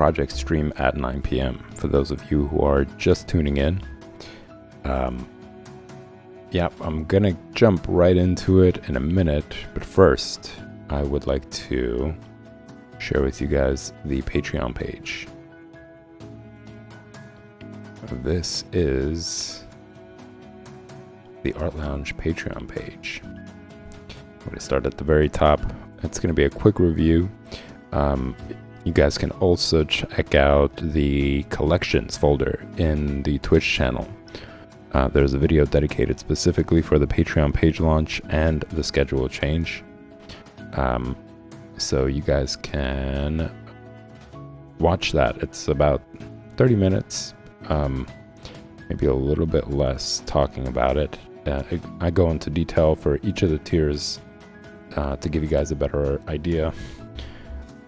projects stream at 9 p.m. For those of you who are just tuning in, yeah, I'm gonna jump right into it in a minute, but first I would like to share with you guys the Patreon page. This is the Art Lounge Patreon page. I'm going to start at the very top. It's going to be a quick review. You guys can also check out the collections folder in the Twitch channel. There's a video dedicated specifically for the Patreon page launch and the schedule change. So you guys can watch that. It's about 30 minutes, maybe a little bit less talking about it. I go into detail for each of the tiers to give you guys a better idea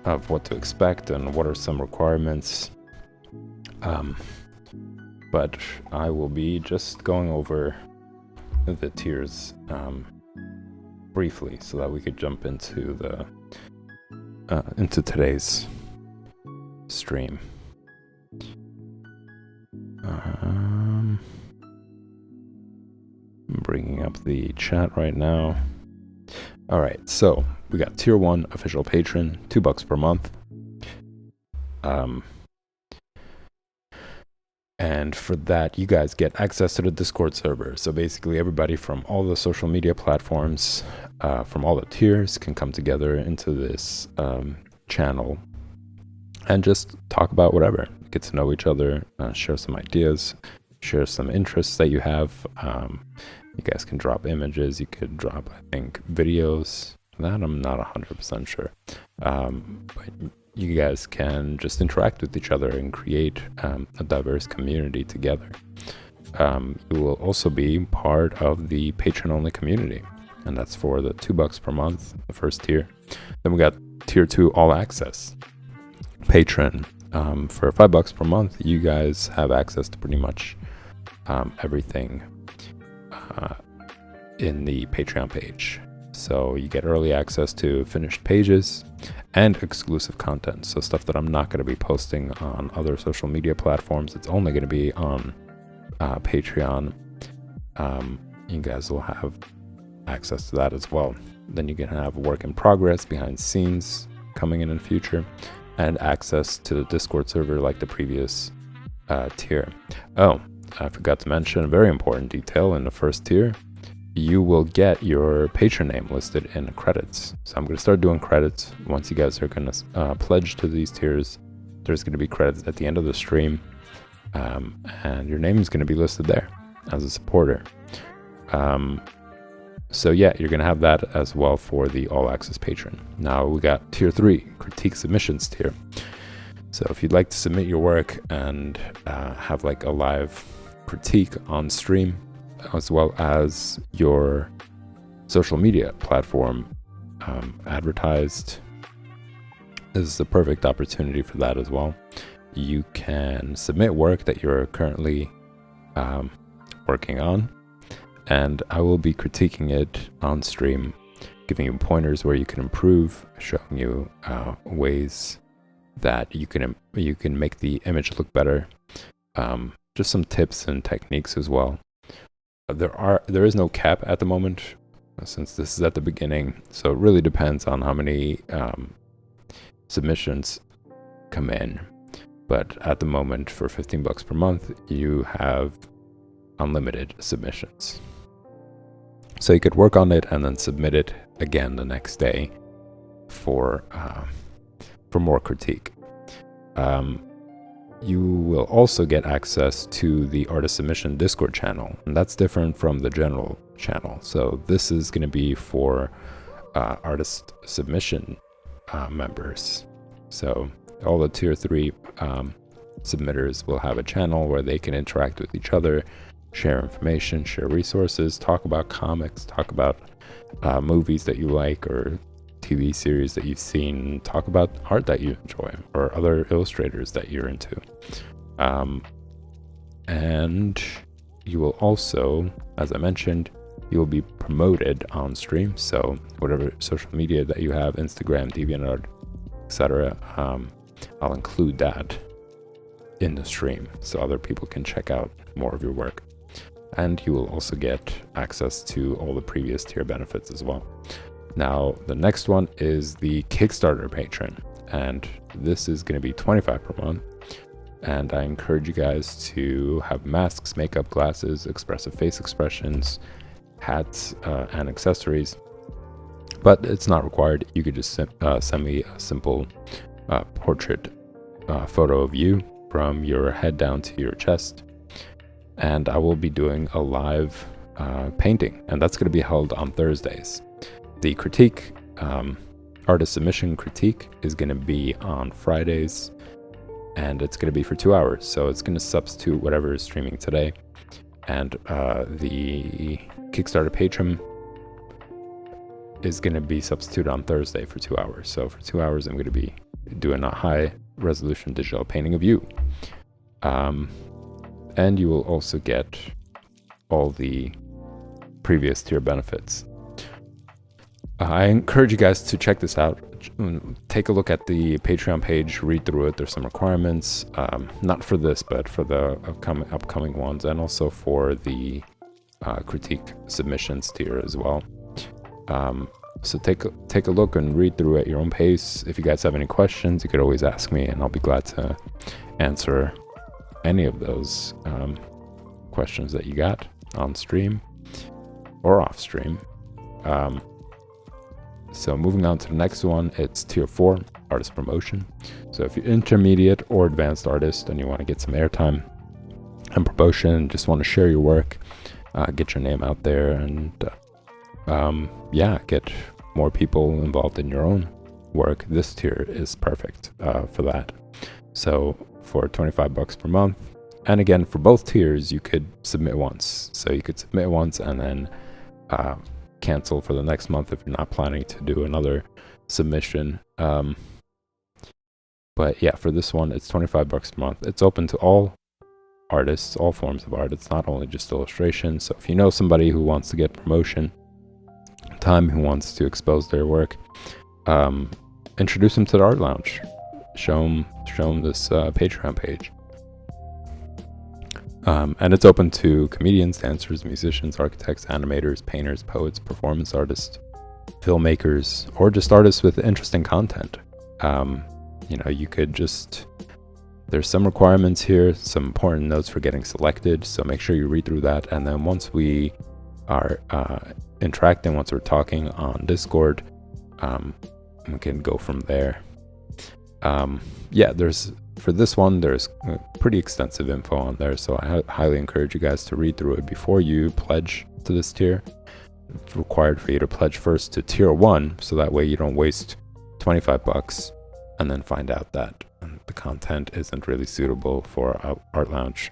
of what to expect and what are some requirements. But I will be just going over the tiers briefly so that we could jump into today's stream. I'm bringing up the chat right now. All right, so we got tier 1 official patron, $2 per month. And for that, you guys get access to the Discord server. So basically everybody from all the social media platforms, from all the tiers can come together into this channel and just talk about whatever. Get to know each other, share some ideas, share some interests that you have. You guys can drop images. You could drop, I think, videos. That I'm not 100% sure. But you guys can just interact with each other and create a diverse community together. You will also be part of the patron-only community, and that's for the $2 per month, the first tier. Then we got tier 2 all access patron. For $5 per month, you guys have access to pretty much everything in the Patreon page. So you get early access to finished pages and exclusive content. So stuff that I'm not going to be posting on other social media platforms. It's only going to be on Patreon. You guys will have access to that as well. Then you can have work in progress, behind scenes coming in the future, and access to the Discord server like the previous tier. Oh, I forgot to mention a very important detail in the first tier. You will get your patron name listed in the credits. So I'm going to start doing credits. Once you guys are going to pledge to these tiers, there's going to be credits at the end of the stream. And your name is going to be listed there as a supporter. So yeah, you're going to have that as well for the all access patron. Now we got tier 3, critique submissions tier. So if you'd like to submit your work and have like a live critique on stream, as well as your social media platform advertised, this is the perfect opportunity for that as well. You can submit work that you're currently working on, and I will be critiquing it on stream, giving you pointers where you can improve, showing you ways that you can make the image look better, just some tips and techniques as well. There is no cap at the moment, since this is at the beginning, so it really depends on how many submissions come in. But at the moment, for $15 per month, you have unlimited submissions. So you could work on it and then submit it again the next day for more critique. You will also get access to the artist submission Discord channel, and that's different from the general channel. So this is going to be for artist submission members. So all the tier 3 submitters will have a channel where they can interact with each other, share information, share resources, talk about comics, talk about movies that you like or TV series that you've seen, talk about art that you enjoy or other illustrators that you're into. And you will also, as I mentioned, you will be promoted on stream. So whatever social media that you have, Instagram, DeviantArt, etc., I'll include that in the stream so other people can check out more of your work. And you will also get access to all the previous tier benefits as well. Now, the next one is the Kickstarter patron, and this is going to be $25 per month. And I encourage you guys to have masks, makeup, glasses, expressive face expressions, hats, and accessories. But it's not required. You could just send me a simple portrait photo of you from your head down to your chest. And I will be doing a live painting, and that's going to be held on Thursdays. The critique, artist submission critique, is going to be on Fridays, and it's going to be for 2 hours. So it's going to substitute whatever is streaming today. And the Kickstarter patron is going to be substituted on Thursday for 2 hours. So for 2 hours, I'm going to be doing a high resolution digital painting of you. And you will also get all the previous tier benefits. I encourage you guys to check this out. Take a look at the Patreon page, read through it. There's some requirements, not for this, but for the upcoming ones, and also for the critique submissions tier as well. So take a look and read through at your own pace. If you guys have any questions, you could always ask me, and I'll be glad to answer any of those questions that you got on stream or off stream. So moving on to the next one, it's tier 4, artist promotion. So if you're intermediate or advanced artist and you want to get some airtime and promotion, just want to share your work, get your name out there, and yeah, get more people involved in your own work, this tier is perfect for that. So for $25 per month, and again, for both tiers, you could submit once. So you could submit once and then cancel for the next month if you're not planning to do another submission. But yeah, for this one, it's $25 per month. It's open to all artists, all forms of art. It's not only just illustration. So if you know somebody who wants to get promotion time, who wants to expose their work, introduce them to the Art Lounge. Show them this Patreon page. And it's open to comedians, dancers, musicians, architects, animators, painters, poets, performance artists, filmmakers, or just artists with interesting content. You know, you could just, there's some requirements here, some important notes for getting selected. So make sure you read through that. And then once we are interacting, once we're talking on Discord, we can go from there. Yeah, for this one, there's pretty extensive info on there, so I highly encourage you guys to read through it before you pledge to this tier. It's required for you to pledge first to tier 1, so that way you don't waste $25 and then find out that the content isn't really suitable for Art Lounge.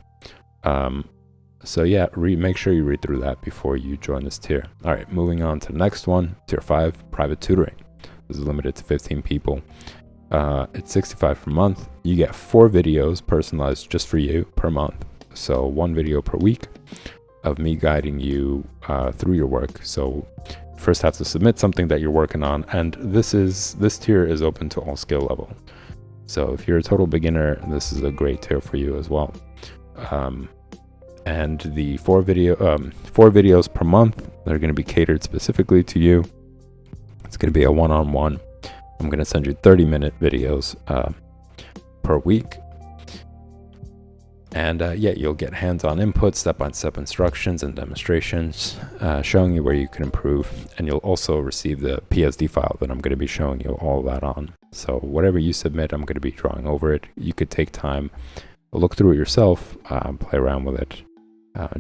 So yeah, make sure you read through that before you join this tier. All right, moving on to the next one, tier 5, private tutoring. This is limited to 15 people. It's $65 per month. You get 4 videos personalized just for you per month. So 1 video per week of me guiding you through your work. So first have to submit something that you're working on, and this tier is open to all skill level. So if you're a total beginner, this is a great tier for you as well. And the 4 videos per month, they're going to be catered specifically to you. It's going to be a one-on-one. I'm going to send you 30-minute videos per week. And yeah, you'll get hands-on input, step-by-step instructions and demonstrations showing you where you can improve. And you'll also receive the PSD file that I'm going to be showing you all that on. So whatever you submit, I'm going to be drawing over it. You could take time, look through it yourself, play around with it,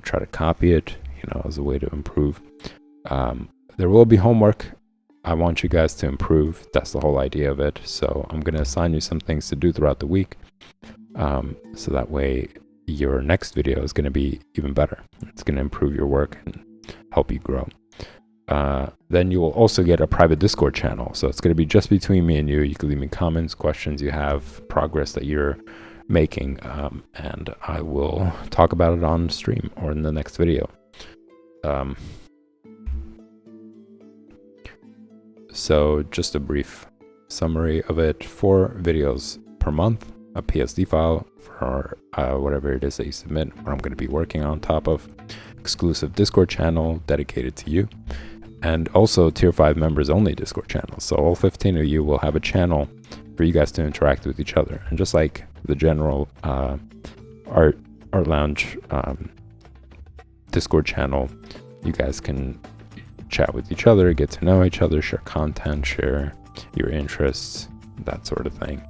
try to copy it, as a way to improve. There will be homework. I want you guys to improve. That's the whole idea of it. So I'm going to assign you some things to do throughout the week. So that way your next video is going to be even better. It's going to improve your work and help you grow. Then you will also get a private Discord channel. So it's going to be just between me and you. You can leave me comments, questions you have, progress that you're making, and I will talk about it on stream or in the next video. So just a brief summary of it: 4 videos per month, a PSD file for whatever it is that you submit, what I'm going to be working on top of, exclusive Discord channel dedicated to you, and also tier 5 members only Discord channel. So all 15 of you will have a channel for you guys to interact with each other. And just like the general art lounge Discord channel, you guys can chat with each other, get to know each other, share content, share your interests, that sort of thing.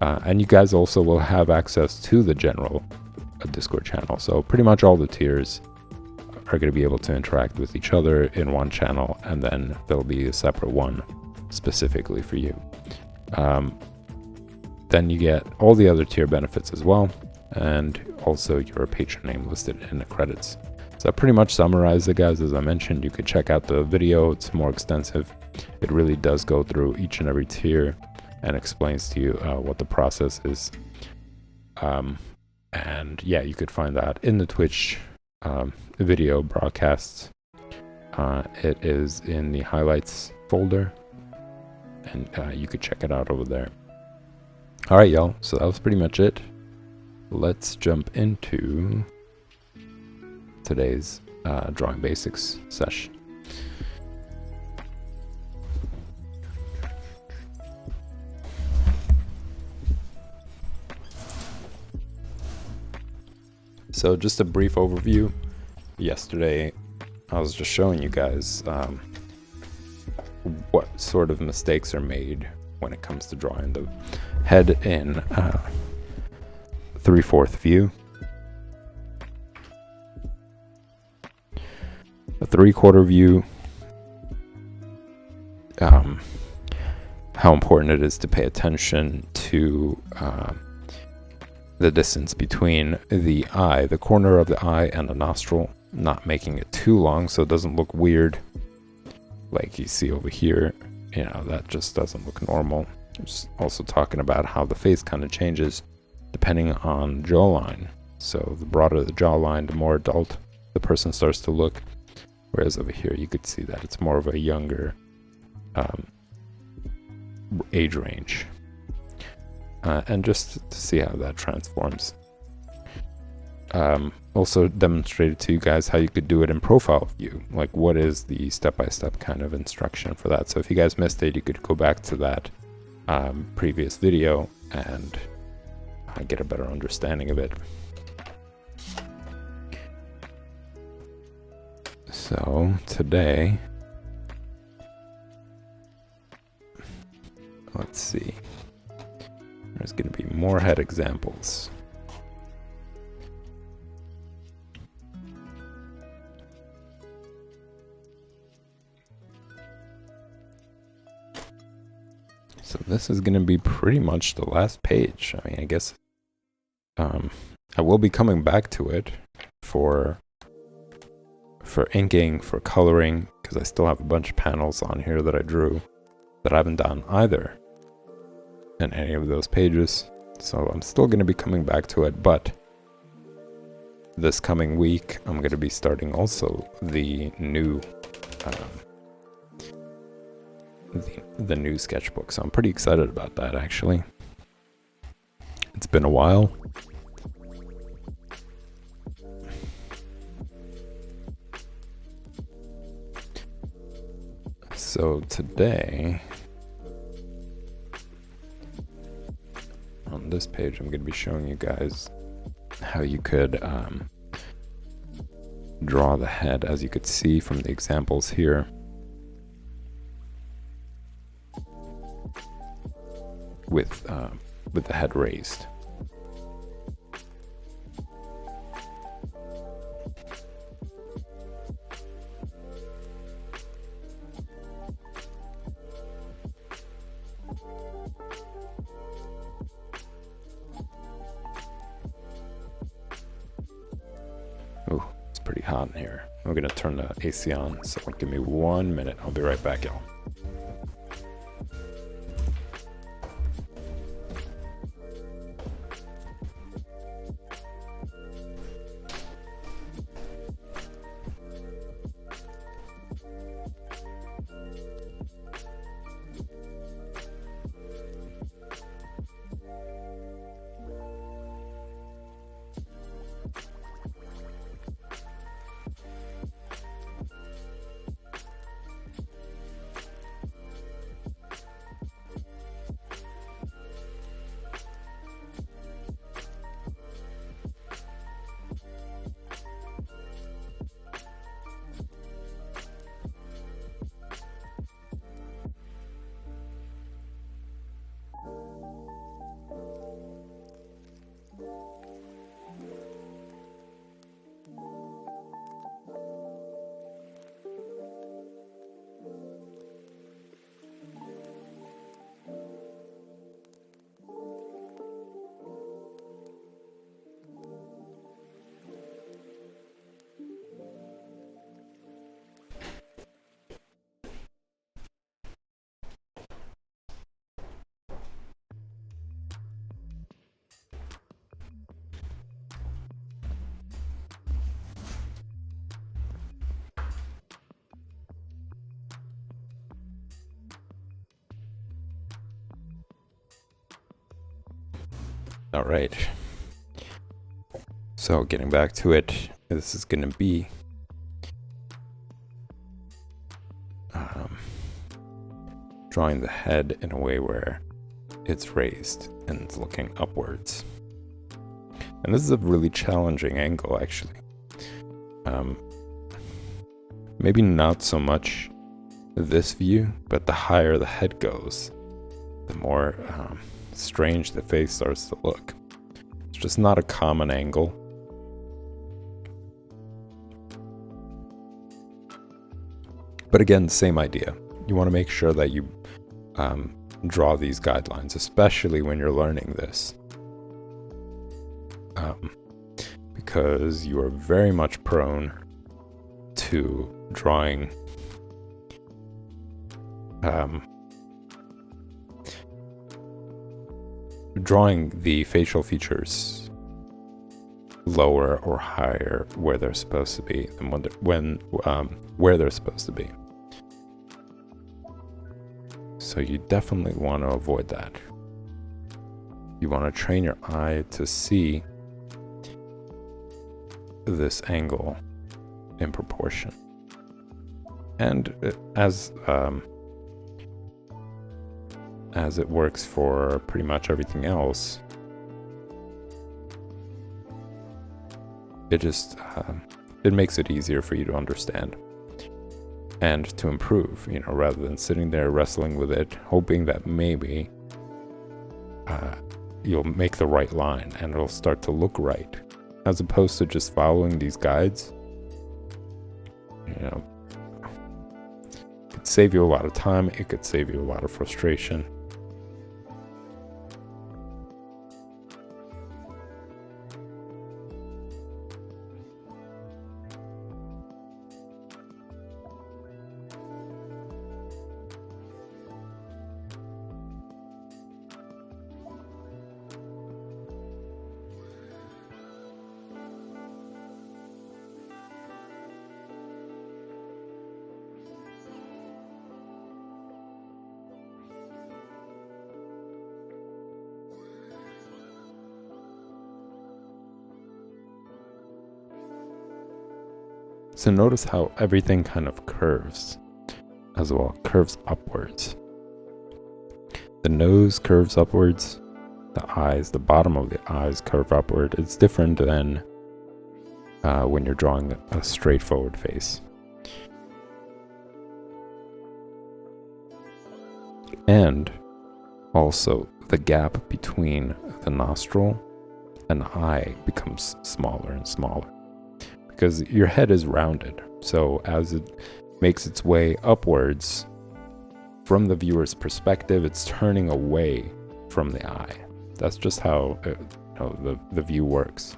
And you guys also will have access to the general Discord channel. So pretty much all the tiers are going to be able to interact with each other in one channel, and then there'll be a separate one specifically for you. Then you get all the other tier benefits as well, and also your patron name listed in the credits. So that pretty much summarizes it, guys. As I mentioned, you could check out the video. It's more extensive. It really does go through each and every tier and explains to you what the process is. And yeah, you could find that in the Twitch video broadcasts. It is in the highlights folder, and you could check it out over there. All right, y'all. So that was pretty much it. Let's jump into today's drawing basics session. So just a brief overview. Yesterday, I was just showing you guys what sort of mistakes are made when it comes to drawing the head in 3/4 view. A 3/4 view, how important it is to pay attention to the distance between the eye, the corner of the eye and the nostril, not making it too long so it doesn't look weird like you see over here. You know, that just doesn't look normal. Just also talking about how the face kind of changes depending on jawline. So the broader the jawline, the more adult the person starts to look. Whereas over here, you could see that it's more of a younger age range. And just to see how that transforms. Also demonstrated to you guys how you could do it in profile view. Like, what is the step-by-step kind of instruction for that? So if you guys missed it, you could go back to that previous video and get a better understanding of it. So today, let's see. There's going to be more head examples. So this is going to be pretty much the last page. I mean, I guess I will be coming back to it for inking, for coloring, because I still have a bunch of panels on here that I drew that I haven't done either in any of those pages. So I'm still going to be coming back to it, but this coming week I'm going to be starting also the new the new sketchbook. So I'm pretty excited about that, actually. It's been a while. So today, on this page, I'm going to be showing you guys how you could draw the head, as you could see from the examples here. With the head raised. Oh, it's pretty hot in here. I'm gonna turn the AC on, so give me 1 minute. I'll be right back, y'all. All right. So getting back to it, this is going to be drawing the head in a way where it's raised and it's looking upwards. And this is a really challenging angle, actually. Maybe not so much this view, but the higher the head goes, the more strange the face starts to look. It's just not a common angle. But again, same idea. You want to make sure that you draw these guidelines, especially when you're learning this. Because you are very much prone to drawing the facial features lower or higher where they're supposed to be than where they're supposed to be. So you definitely want to avoid that. You want to train your eye to see this angle in proportion. And as it works for pretty much everything else, it just it makes it easier for you to understand and to improve, rather than sitting there wrestling with it, hoping that maybe you'll make the right line and it'll start to look right, as opposed to just following these guides. It could save you a lot of time. It could save you a lot of frustration. So notice how everything kind of curves as well, curves upwards. The nose curves upwards, the eyes, the bottom of the eyes curve upward. It's different than when you're drawing a straightforward face. And also the gap between the nostril and the eye becomes smaller and smaller, because your head is rounded. So as it makes its way upwards, from the viewer's perspective, it's turning away from the eye. That's just how the view works.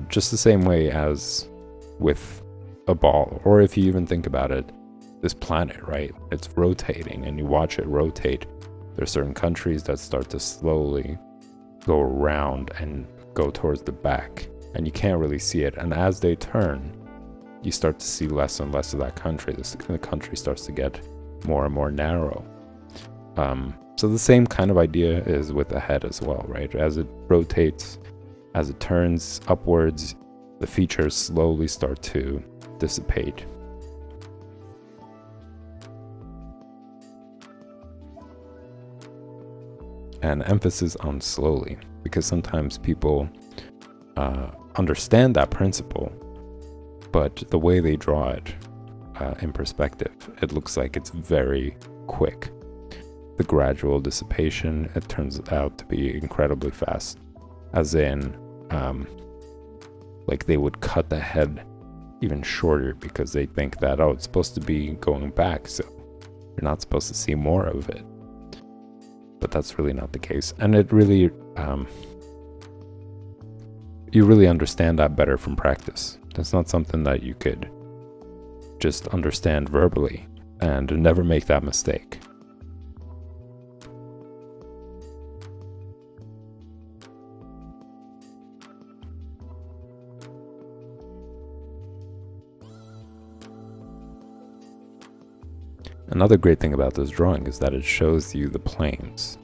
Just the same way as with a ball, or if you even think about it, this planet, right? It's rotating and you watch it rotate. There are certain countries that start to slowly go around and go towards the back, and you can't really see it. And as they turn, you start to see less and less of that country. The country starts to get more and more narrow. So the same kind of idea is with the head as well, right? As it rotates, as it turns upwards, the features slowly start to dissipate. And emphasis on slowly, because sometimes people understand that principle, but the way they draw it in perspective, it looks like it's very quick. The gradual dissipation, it turns out to be incredibly fast, as in like they would cut the head even shorter because they think that, oh, it's supposed to be going back, so you're not supposed to see more of it. But that's really not the case. And it really, you really understand that better from practice. That's not something that you could just understand verbally and never make that mistake. Another great thing about this drawing is that it shows you the planes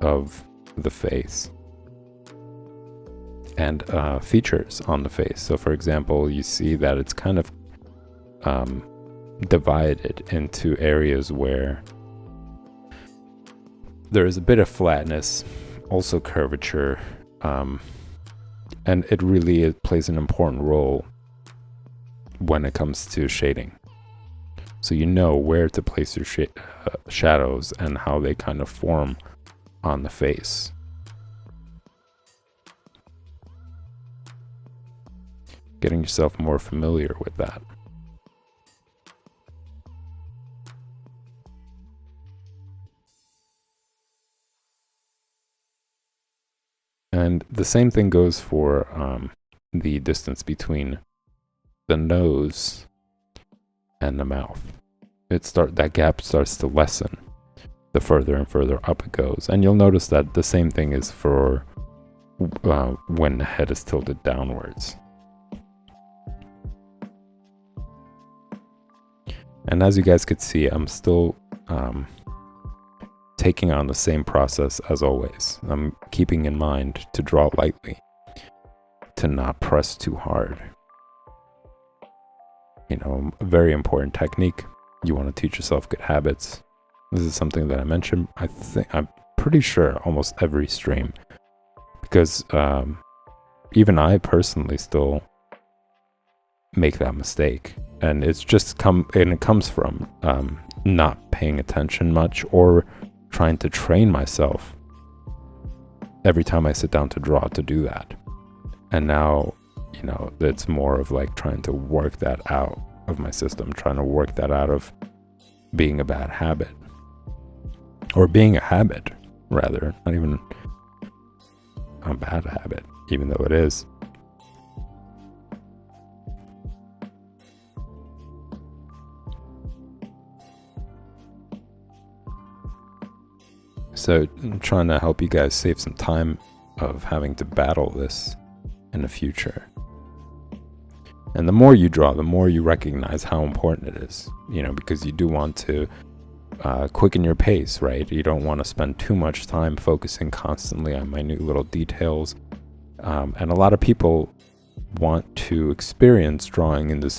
of the face and features on the face. So for example, you see that it's kind of divided into areas where there is a bit of flatness, also curvature, and it really plays an important role when it comes to shading. So you know where to place your shadows and how they kind of form on the face. Getting yourself more familiar with that. And the same thing goes for the distance between the nose and the mouth. That gap starts to lessen the further and further up it goes. And you'll notice that the same thing is for when the head is tilted downwards. And as you guys could see, I'm still taking on the same process as always. I'm keeping in mind to draw lightly, to not press too hard. You know, a very important technique. You want to teach yourself good habits. This is something that I mentioned, I'm pretty sure almost every stream, because even I personally still make that mistake. And it comes from not paying attention much, or trying to train myself every time I sit down to draw to do that. And now, you know, it's more of like trying to work that out of my system, trying to work that out of being a bad habit, or being a habit rather, not even a bad habit, even though it is. So I'm trying to help you guys save some time of having to battle this in the future. And the more you draw, the more you recognize how important it is, you know, because you do want to quicken your pace, right? You don't want to spend too much time focusing constantly on minute little details. And a lot of people want to experience drawing in this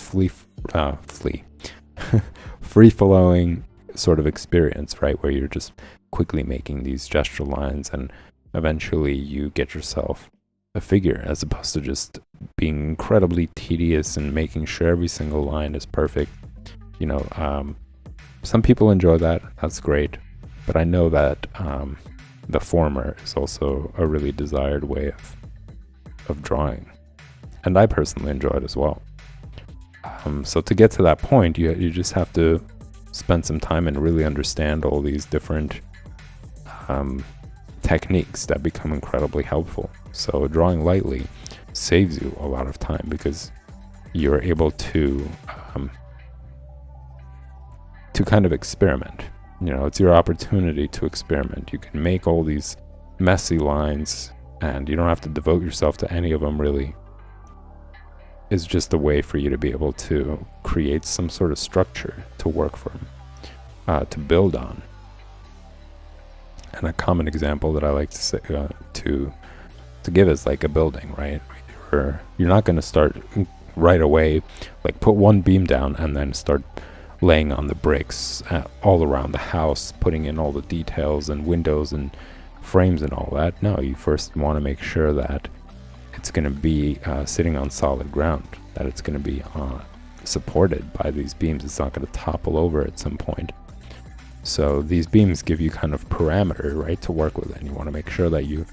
free-flowing sort of experience, right? Where you're just quickly making these gesture lines, and eventually you get yourself a figure, as opposed to just being incredibly tedious and making sure every single line is perfect. You know, some people enjoy that. That's great. But I know that the former is also a really desired way of drawing. And I personally enjoy it as well. So to get to that point, you just have to spend some time and really understand all these different techniques that become incredibly helpful. So drawing lightly saves you a lot of time, because you're able to kind of experiment. You know, it's your opportunity to experiment. You can make all these messy lines, and you don't have to devote yourself to any of them really. It's just a way for you to be able to create some sort of structure to work from, to build on. And a common example that I like to say, to give is like a building, right? You're not going to start right away, like put one beam down and then start laying on the bricks all around the house, putting in all the details and windows and frames and all that. No, you first want to make sure that it's going to be sitting on solid ground, that it's going to be supported by these beams. It's not going to topple over at some point. So these beams give you kind of parameter, right, to work with, and you want to make sure that you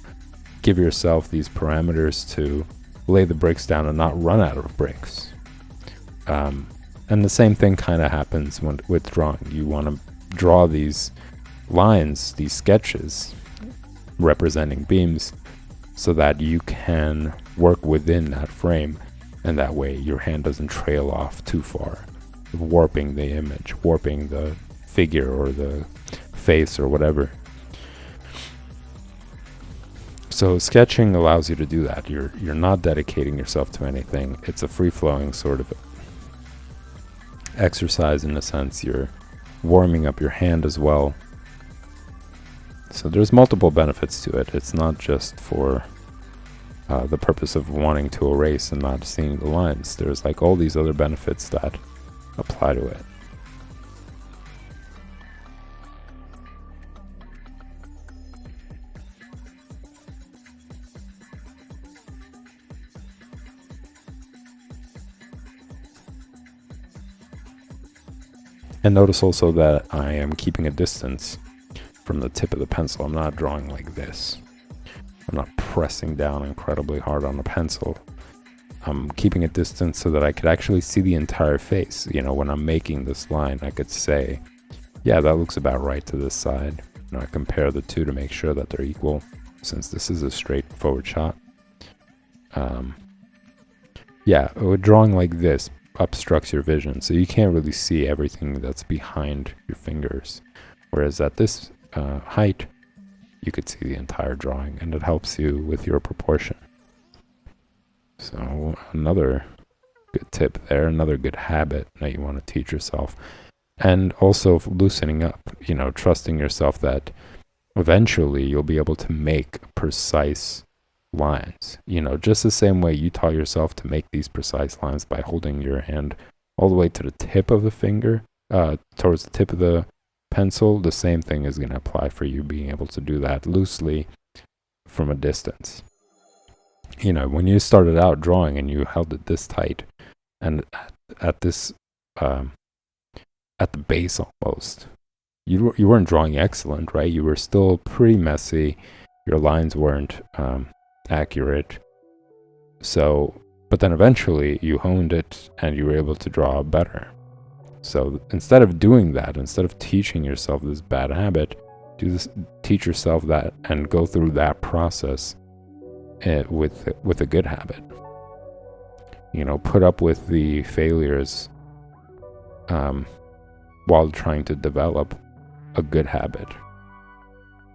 give yourself these parameters to lay the bricks down and not run out of bricks. And the same thing kind of happens with drawing. You want to draw these lines, these sketches representing beams, so that you can work within that frame, and that way your hand doesn't trail off too far, warping the image, warping the figure or the face or whatever. So sketching allows you to do that. You're not dedicating yourself to anything. It's a free-flowing sort of exercise in a sense. You're warming up your hand as well. So there's multiple benefits to it. It's not just for the purpose of wanting to erase and not seeing the lines. There's like all these other benefits that apply to it. And notice also that I am keeping a distance from the tip of the pencil. I'm not drawing like this. I'm not pressing down incredibly hard on the pencil. I'm keeping a distance so that I could actually see the entire face. You know, when I'm making this line, I could say, yeah, that looks about right to this side. You know, I compare the two to make sure that they're equal, since this is a straightforward shot. Yeah, drawing like this obstructs your vision, so you can't really see everything that's behind your fingers. Whereas at this height, you could see the entire drawing, and it helps you with your proportion. So another good tip there, another good habit that you want to teach yourself. And also loosening up, you know, trusting yourself that eventually you'll be able to make precise lines. You know, just the same way you taught yourself to make these precise lines by holding your hand all the way to the tip of the finger, towards the tip of the pencil, the same thing is going to apply for you being able to do that loosely from a distance. You know, when you started out drawing and you held it this tight and at this at the base almost, you weren't drawing excellent, right? You were still pretty messy. Your lines weren't accurate. So, but then eventually you honed it and you were able to draw better. So instead of doing that, instead of teaching yourself this bad habit, teach yourself that and go through that process with a good habit. You know, put up with the failures while trying to develop a good habit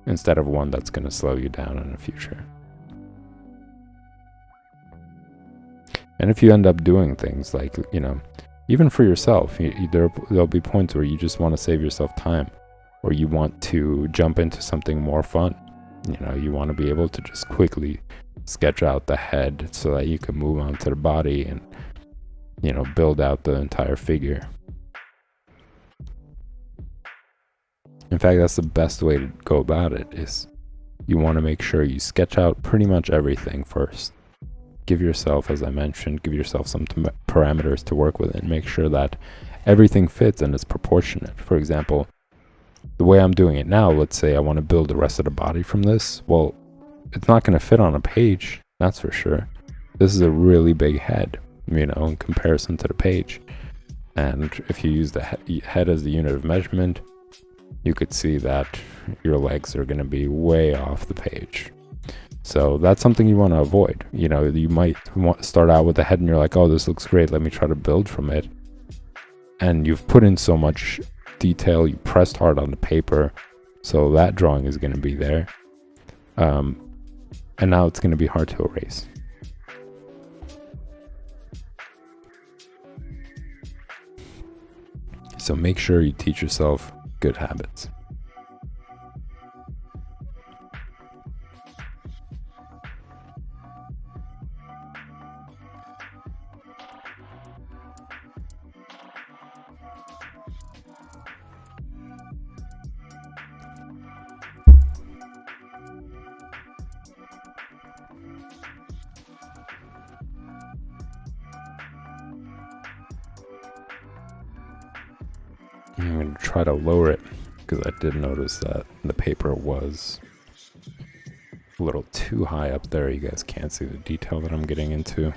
instead of one that's going to slow you down in the future. And if you end up doing things like, you know, even for yourself, there'll be points where you just want to save yourself time, or you want to jump into something more fun. You know, you want to be able to just quickly sketch out the head so that you can move on to the body and, you know, build out the entire figure. In fact, that's the best way to go about it, is you want to make sure you sketch out pretty much everything first. Give yourself, as I mentioned, give yourself some parameters to work with and make sure that everything fits and is proportionate. For example, the way I'm doing it now, let's say I want to build the rest of the body from this. Well, it's not going to fit on a page, that's for sure. This is a really big head, you know, in comparison to the page. And if you use the head as the unit of measurement, you could see that your legs are going to be way off the page. So that's something you want to avoid. You know, you might want to start out with the head and you're like, oh, this looks great, let me try to build from it. And you've put in so much detail, you pressed hard on the paper, so that drawing is going to be there. And now it's going to be hard to erase. So make sure you teach yourself good habits. I'm going to try to lower it because I did notice that the paper was a little too high up there. You guys can't see the detail that I'm getting into.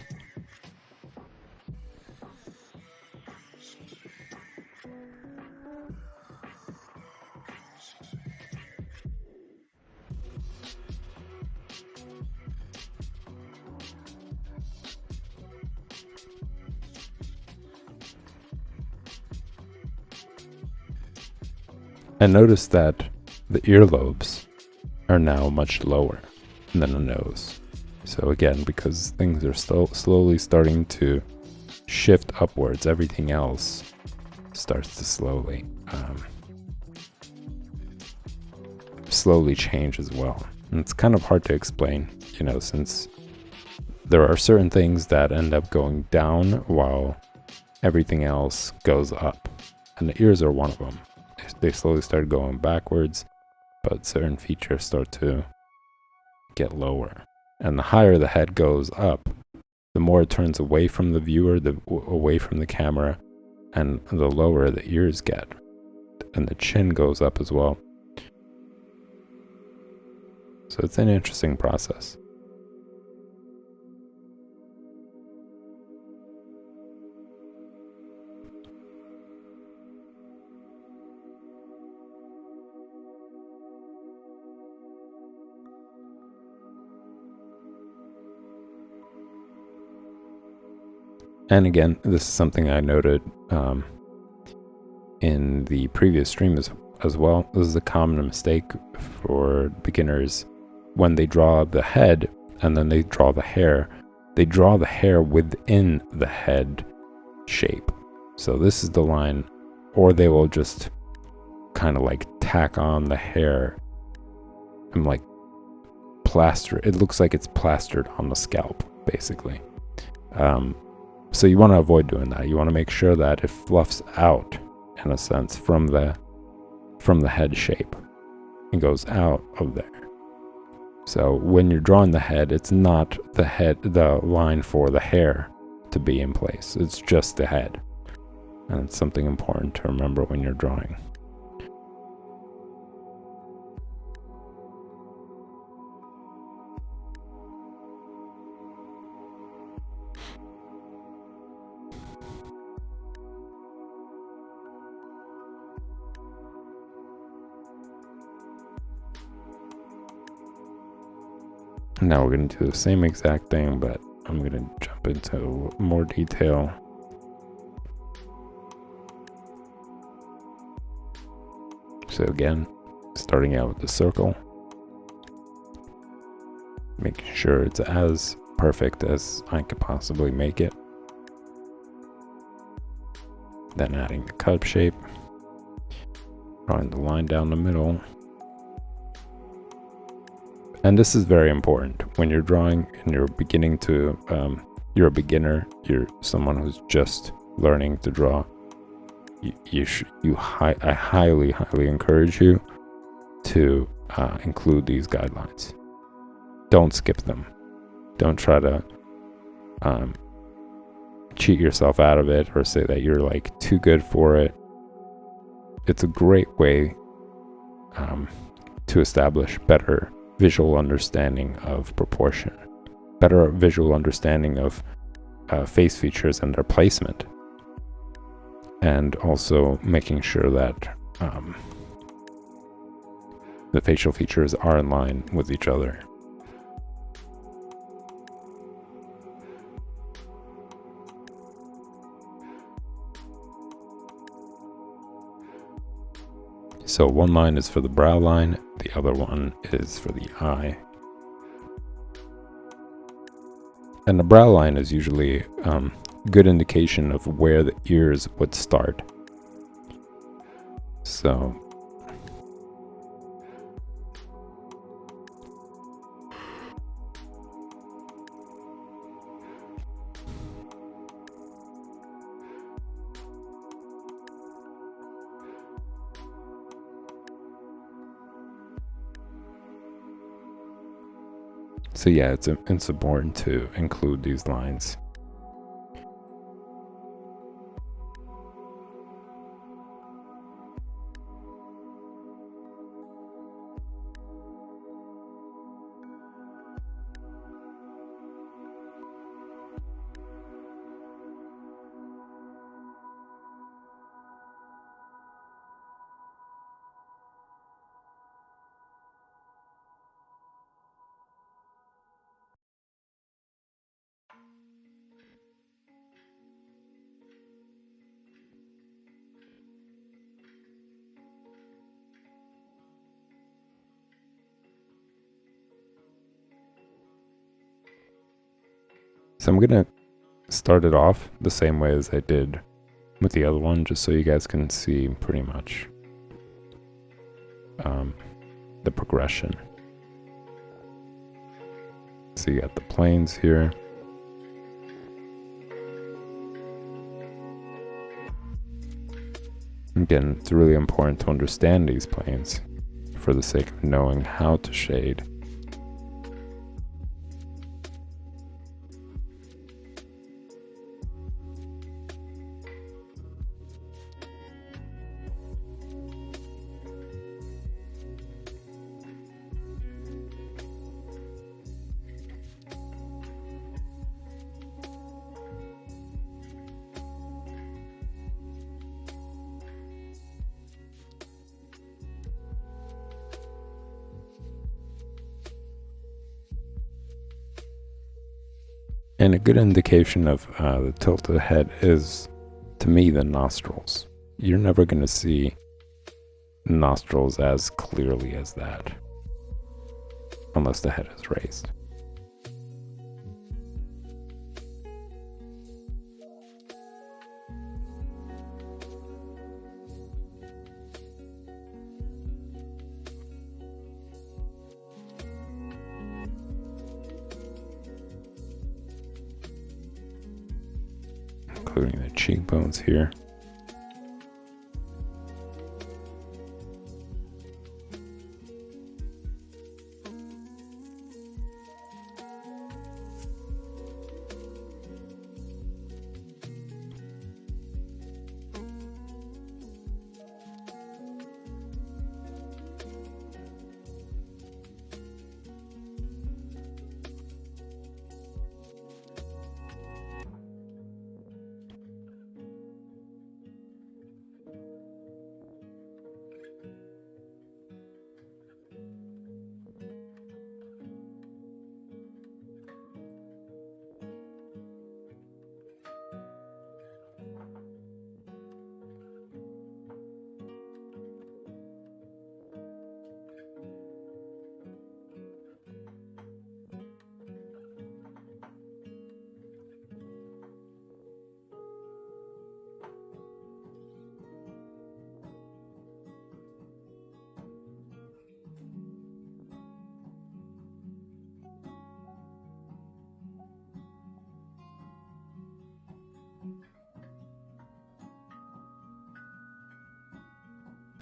And notice that the earlobes are now much lower than the nose. So again, because things are slowly starting to shift upwards, everything else starts to slowly slowly change as well. And it's kind of hard to explain, you know, since there are certain things that end up going down while everything else goes up. And the ears are one of them. They slowly start going backwards, but certain features start to get lower. And the higher the head goes up, the more it turns away from the viewer, away from the camera, and the lower the ears get. And the chin goes up as well. So it's an interesting process. And again, this is something I noted in the previous stream as well. This is a common mistake for beginners when they draw the head and then they draw the hair. They draw the hair within the head shape. So this is the line, or they will just kind of like tack on the hair and like plaster. It looks like it's plastered on the scalp, basically. So you want to avoid doing that. You want to make sure that it fluffs out, in a sense, from the head shape. It goes out of there. So when you're drawing the head, it's not the line for the hair to be in place. It's just the head. And it's something important to remember when you're drawing. Now we're going to do the same exact thing, but I'm going to jump into more detail. So again, starting out with the circle, making sure it's as perfect as I could possibly make it. Then adding the cup shape, drawing the line down the middle. And this is very important when you're drawing and you're beginning to, you're a beginner, you're someone who's just learning to draw. I highly encourage you to include these guidelines. Don't skip them. Don't try to cheat yourself out of it or say that you're like too good for it. It's a great way to establish better visual understanding of proportion, better visual understanding of face features and their placement, and also making sure that the facial features are in line with each other. So one line is for the brow line, the other one is for the eye. And the brow line is usually a good indication of where the ears would start. So yeah, it's important to include these lines. So I'm gonna start it off the same way as I did with the other one, just so you guys can see pretty much the progression. So you got the planes here. Again, it's really important to understand these planes for the sake of knowing how to shade. And a good indication of the tilted head is, to me, the nostrils. You're never going to see nostrils as clearly as that, unless the head is raised. Including the cheekbones here.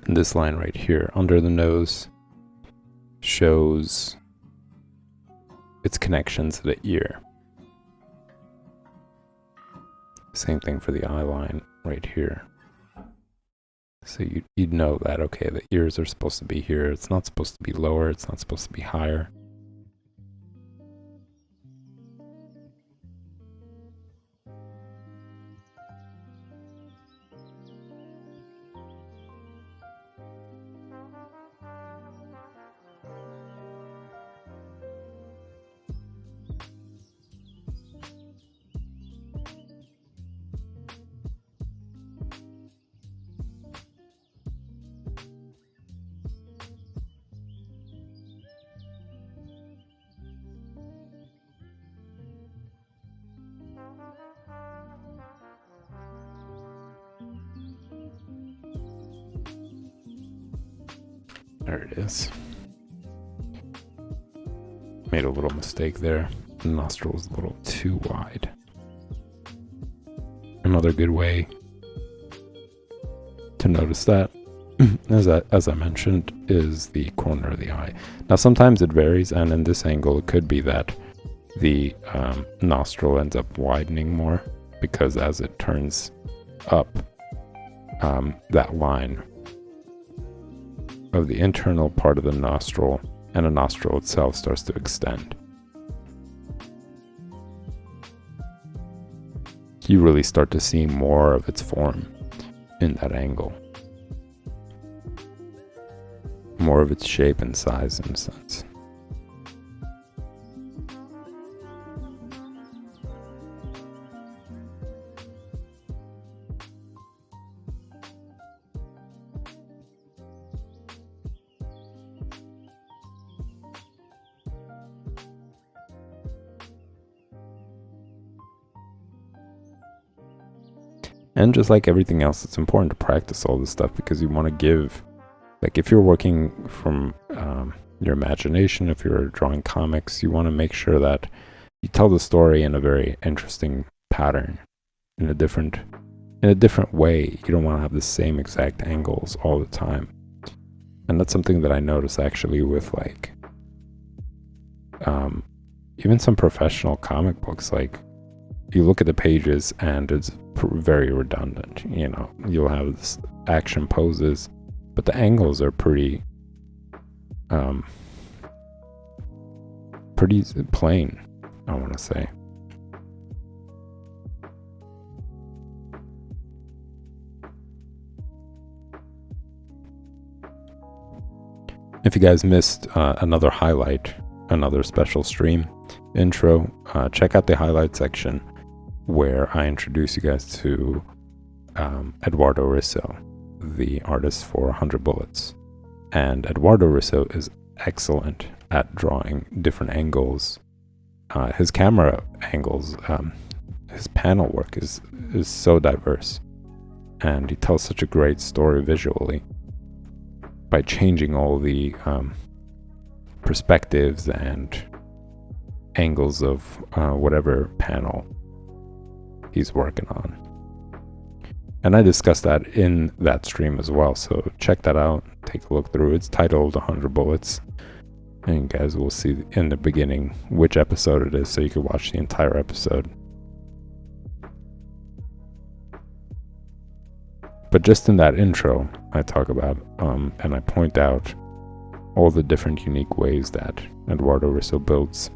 And this line right here under the nose shows its connection to the ear. Same thing for the eye line right here. So you'd know that, okay, the ears are supposed to be here. It's not supposed to be lower. It's not supposed to be higher. There it is. Made a little mistake there. The nostril was a little too wide. Another good way to notice that, as I mentioned, is the corner of the eye. Now sometimes it varies, and in this angle it could be that the nostril ends up widening more, because as it turns up, that line of the internal part of the nostril and the nostril itself starts to extend. You really start to see more of its form in that angle. More of its shape and size in a sense. And just like everything else, it's important to practice all this stuff, because you want to give, like if you're working from your imagination. If you're drawing comics, you want to make sure that you tell the story in a very interesting pattern, in a different way. You don't want to have the same exact angles all the time. And that's something that I notice actually with like even some professional comic books. Like, you look at the pages and it's very redundant. You know, you'll have this action poses, but the angles are pretty plain, I want to say. If you guys missed another highlight, another special stream intro, check out the highlight section where I introduce you guys to Eduardo Risso, the artist for 100 Bullets. And Eduardo Risso is excellent at drawing different angles. His camera angles, his panel work is so diverse, and he tells such a great story visually by changing all the perspectives and angles of whatever panel he's working on. And I discussed that in that stream as well, so check that out, take a look through. It's titled 100 Bullets, and you guys will see in the beginning which episode it is, so you can watch the entire episode. But just in that intro, I talk about and I point out all the different unique ways that Eduardo Risso builds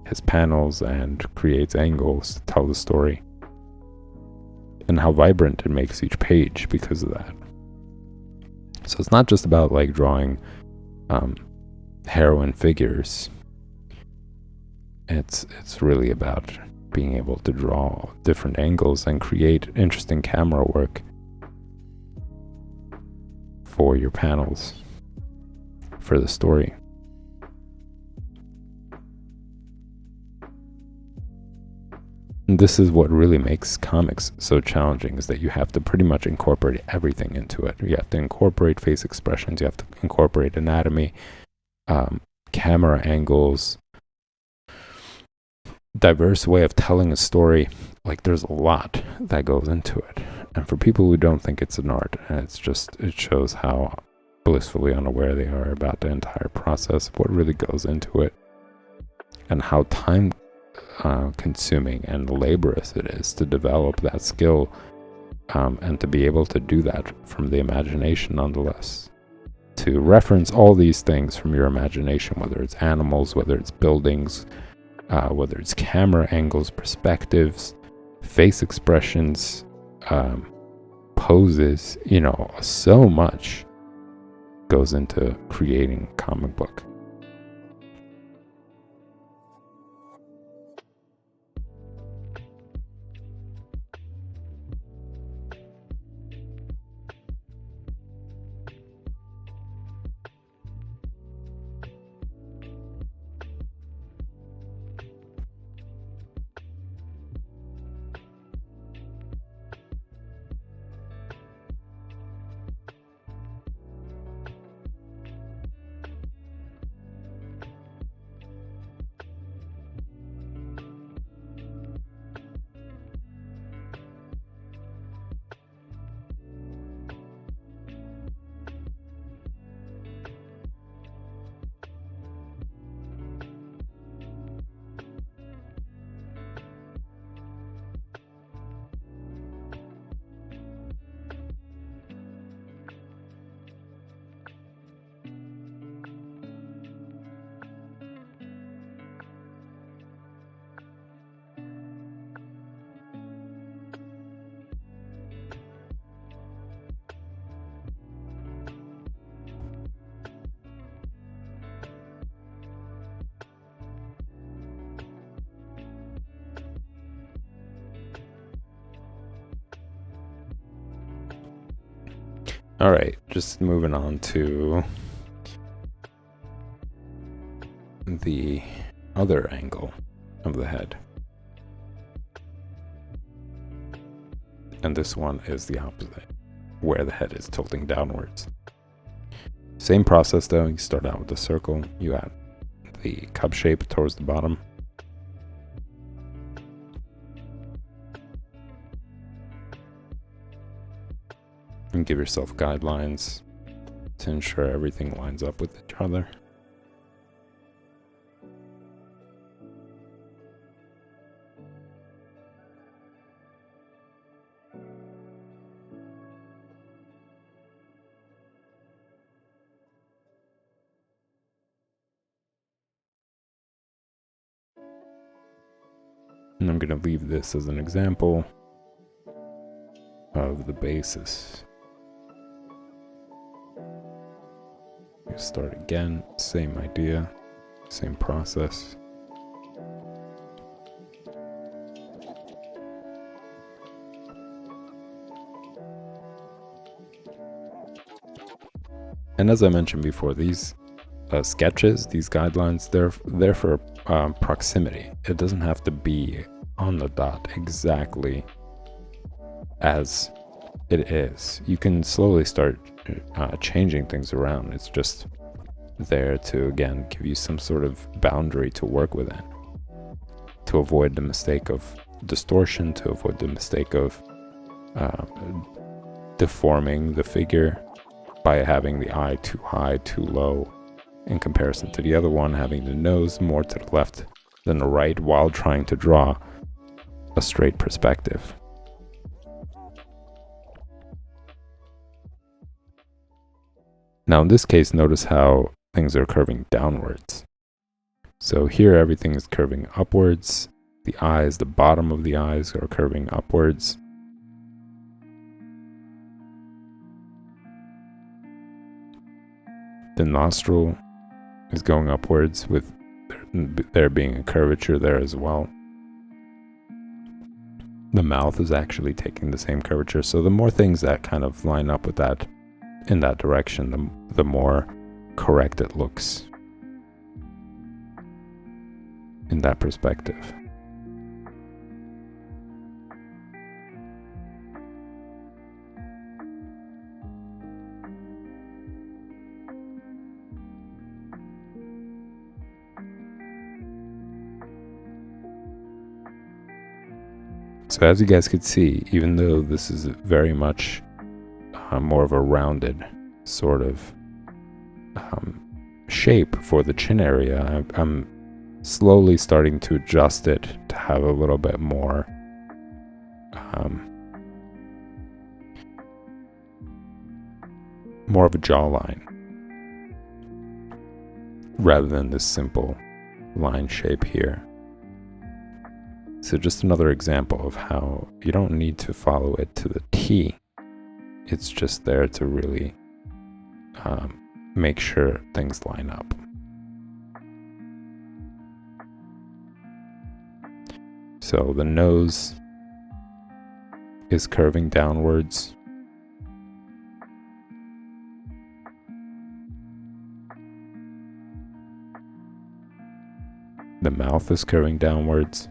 his panels and creates angles to tell the story, and how vibrant it makes each page because of that. So it's not just about like drawing heroine figures. It's really about being able to draw different angles and create interesting camera work for your panels, for the story. And this is what really makes comics so challenging, is that you have to pretty much incorporate everything into it. You have to incorporate face expressions, you have to incorporate anatomy, camera angles, diverse way of telling a story. Like, there's a lot that goes into it. And for people who don't think it's an art, it shows how blissfully unaware they are about the entire process, what really goes into it, and how time consuming and laborious it is to develop that skill, and to be able to do that from the imagination nonetheless. To reference all these things from your imagination, whether it's animals, whether it's buildings, whether it's camera angles, perspectives, face expressions, poses, you know, so much goes into creating a comic book. All right, just moving on to the other angle of the head. And this one is the opposite, where the head is tilting downwards. Same process though, you start out with the circle, you add the cup shape towards the bottom. And give yourself guidelines to ensure everything lines up with each other. And I'm going to leave this as an example of the basis. You start again, same idea, same process. And as I mentioned before, these sketches, these guidelines, they're there for proximity. It doesn't have to be on the dot exactly as it is. You can slowly start changing things around. It's just there to, again, give you some sort of boundary to work within, to avoid the mistake of distortion, to avoid the mistake of deforming the figure by having the eye too high, too low, in comparison to the other one, having the nose more to the left than the right while trying to draw a straight perspective. Now in this case, notice how things are curving downwards. So here everything is curving upwards. The eyes, the bottom of the eyes are curving upwards. The nostril is going upwards with there being a curvature there as well. The mouth is actually taking the same curvature. So the more things that kind of line up with that in that direction, the more correct it looks in that perspective. So as you guys could see, even though this is very much more of a rounded sort of shape for the chin area, I'm slowly starting to adjust it to have a little bit more more of a jawline rather than this simple line shape here. So just another example of how you don't need to follow it to the T. It's just there to really make sure things line up. So the nose is curving downwards. The mouth is curving downwards.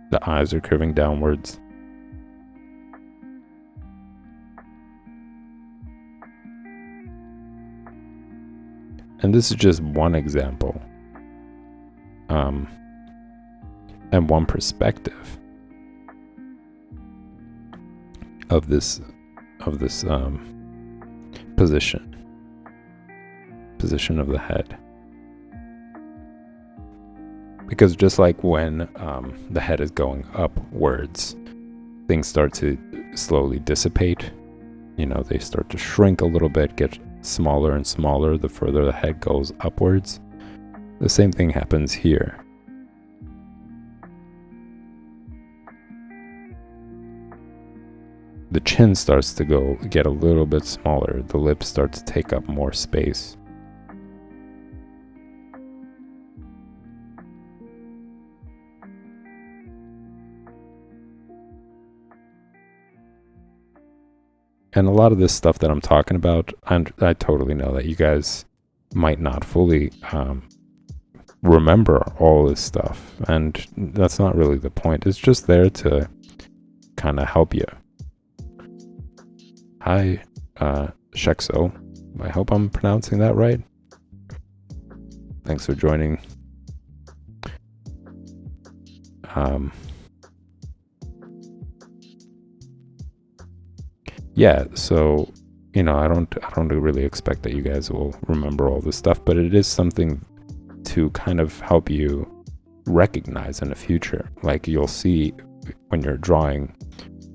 The eyes are curving downwards. And this is just one example. And one perspective of this position of the head. Because just like when the head is going upwards, things start to slowly dissipate. You know, they start to shrink a little bit, get smaller and smaller the further the head goes upwards. The same thing happens here. The chin starts to get a little bit smaller. The lips start to take up more space. And a lot of this stuff that I'm talking about, I totally know that you guys might not fully remember all this stuff, and that's not really the point. It's just there to kind of help you. Hi, Shexo. I hope I'm pronouncing that right. Thanks for joining. Yeah, so I don't really expect that you guys will remember all this stuff, but it is something to kind of help you recognize in the future. Like, you'll see when you're drawing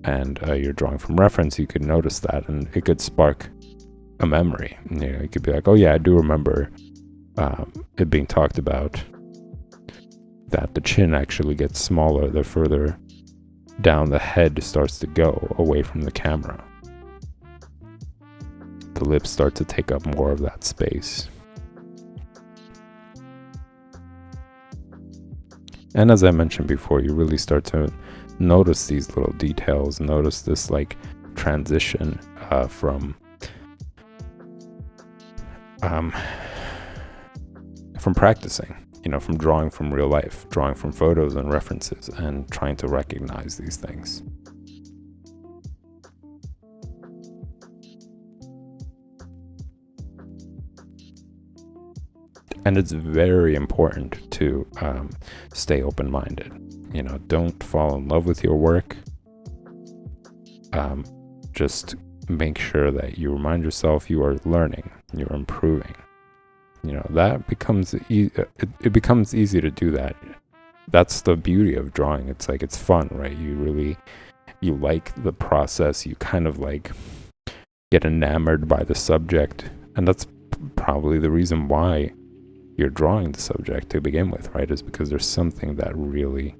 and you're drawing from reference, you could notice that, and it could spark a memory. You could be like, oh yeah, I do remember it being talked about that the chin actually gets smaller the further down the head starts to go away from the camera. The lips start to take up more of that space. And as I mentioned before, you really start to notice these little details, notice this like transition from practicing, from drawing from real life, drawing from photos and references, and trying to recognize these things. And it's very important to stay open-minded. Don't fall in love with your work. Just make sure that you remind yourself you are learning, you're improving. That becomes it becomes easy to do that. That's the beauty of drawing. It's like, it's fun, right? You like the process. You kind of like get enamored by the subject, and that's probably the reason why you're drawing the subject to begin with, right? Is because there's something that really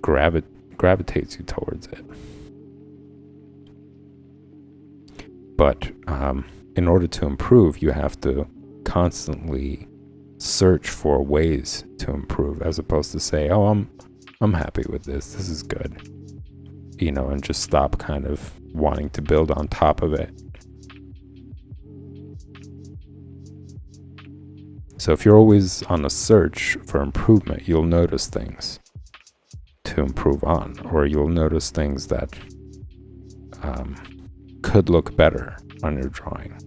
gravitates you towards it. But in order to improve, you have to constantly search for ways to improve, as opposed to say, oh, I'm happy with this is good, and just stop kind of wanting to build on top of it. So if you're always on a search for improvement, you'll notice things to improve on, or you'll notice things that could look better on your drawing.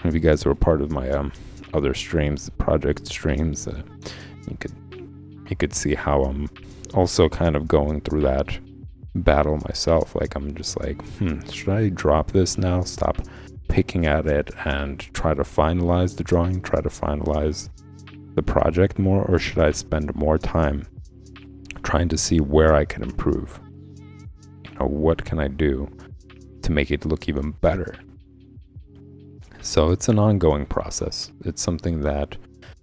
If you guys were part of my other streams, project streams, you could see how I'm also kind of going through that battle myself. Like, I'm just like, should I drop this now, stop picking at it, and try to finalize the drawing, try to finalize the project more, or should I spend more time trying to see where I can improve? What can I do to make it look even better? So it's an ongoing process. It's something that,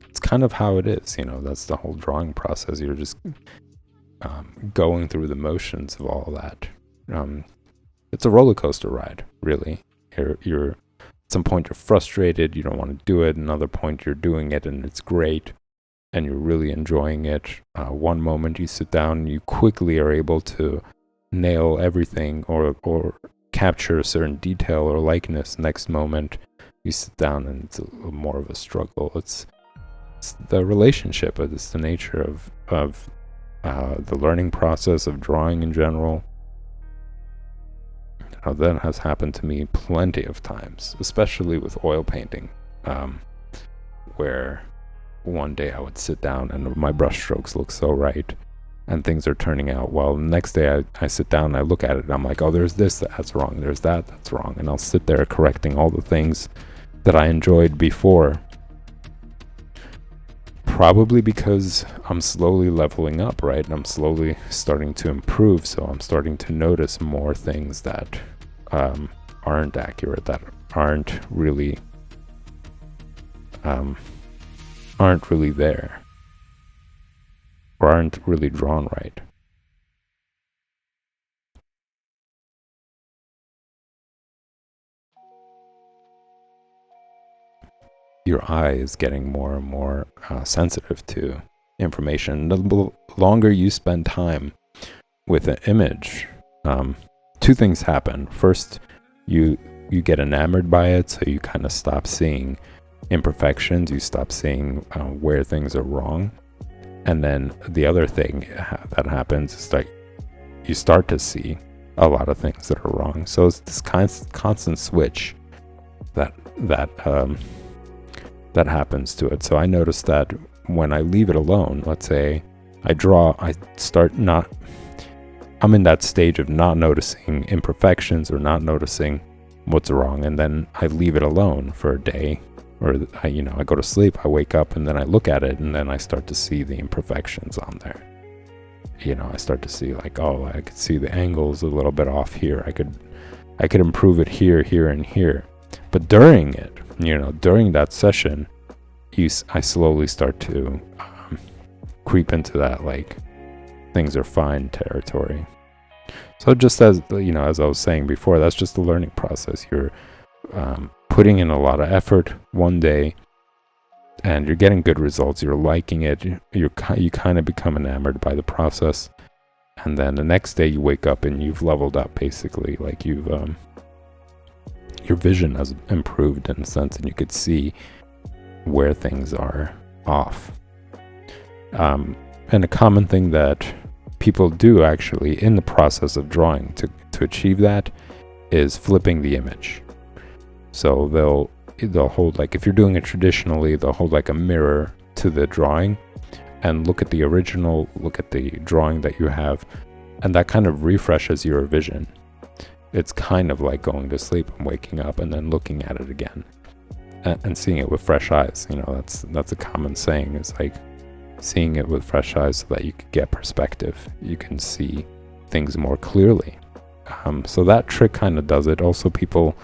it's kind of how it is, that's the whole drawing process. You're just going through the motions of all that. It's a roller coaster ride, really. You're at some point you're frustrated, you don't want to do it. Another point you're doing it and it's great, and you're really enjoying it. One moment you sit down and you quickly are able to nail everything or capture a certain detail or likeness. Next moment you sit down and it's more of a struggle. It's the relationship, it's the nature of the learning process of drawing in general. That has happened to me plenty of times, especially with oil painting, where one day I would sit down and my brush strokes look so right and things are turning out well. The next day I sit down and I look at it and I'm like, oh, there's this that's wrong, there's that's wrong, and I'll sit there correcting all the things that I enjoyed before. Probably because I'm slowly leveling up, right? And I'm slowly starting to improve, so I'm starting to notice more things that aren't accurate, that aren't really there, or aren't really drawn right. Your eye is getting more and more sensitive to information. The longer you spend time with an image, two things happen. First, you get enamored by it, so you kind of stop seeing imperfections. You stop seeing where things are wrong. And then the other thing that happens is like you start to see a lot of things that are wrong. So it's this constant switch that happens to it. So I noticed that when I leave it alone, let's say I'm in that stage of not noticing imperfections or not noticing what's wrong, and then I leave it alone for a day, or I go to sleep, I wake up, and then I look at it, and then I start to see the imperfections on there. I start to see like, oh, I could see the angles a little bit off here. I could improve it here, and here. But during that session, I slowly start to creep into that like things are fine territory. So just as as I was saying before, that's just a learning process. You're putting in a lot of effort one day, and you're getting good results. You're liking it. You kind of become enamored by the process, and then the next day you wake up and you've leveled up. Basically, like you've your vision has improved in a sense, and you could see where things are off. And a common thing that people do actually in the process of drawing to achieve that is flipping the image. So they'll hold, like if you're doing it traditionally, they'll hold like a mirror to the drawing and look at the original, look at the drawing that you have, and that kind of refreshes your vision. It's kind of like going to sleep and waking up and then looking at it again and seeing it with fresh eyes. That's a common saying, is like seeing it with fresh eyes so that you can get perspective. You can see things more clearly. So that trick kind of does it. Also, people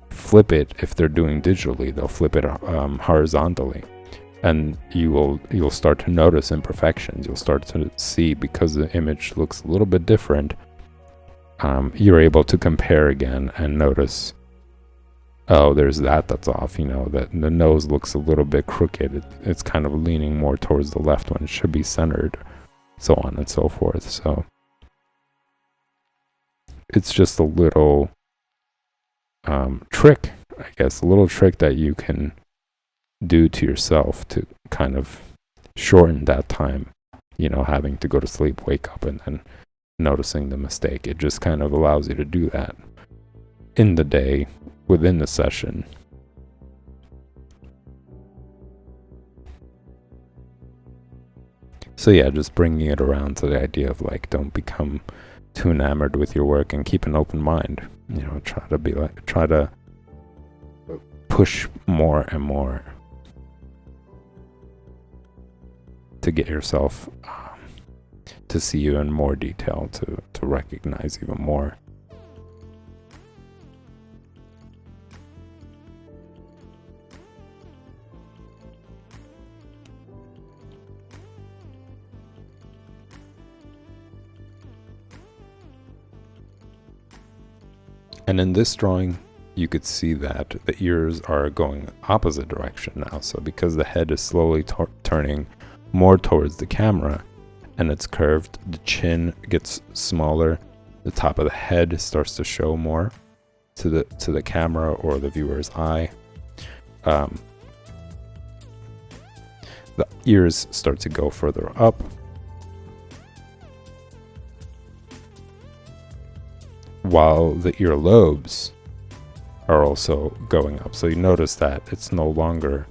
flip it if they're doing digitally. They'll flip it horizontally, and you'll start to notice imperfections. You'll start to see, because the image looks a little bit different, you're able to compare again and notice, oh, there's that's off. That the nose looks a little bit crooked. It's kind of leaning more towards the left when it should be centered, so on and so forth. So it's just a little trick, I guess, a little trick that you can do to yourself to kind of shorten that time, having to go to sleep, wake up, and then noticing the mistake. It just kind of allows you to do that in the day, within the session. So yeah, just bringing it around to the idea of like, don't become too enamored with your work and keep an open mind. Try to push more and more to get yourself to see you in more detail, to recognize even more. And in this drawing, you could see that the ears are going opposite direction now. So because the head is slowly turning more towards the camera and it's curved, the chin gets smaller, the top of the head starts to show more to the camera or the viewer's eye. The ears start to go further up. While the earlobes are also going up. So you notice that it's no longer,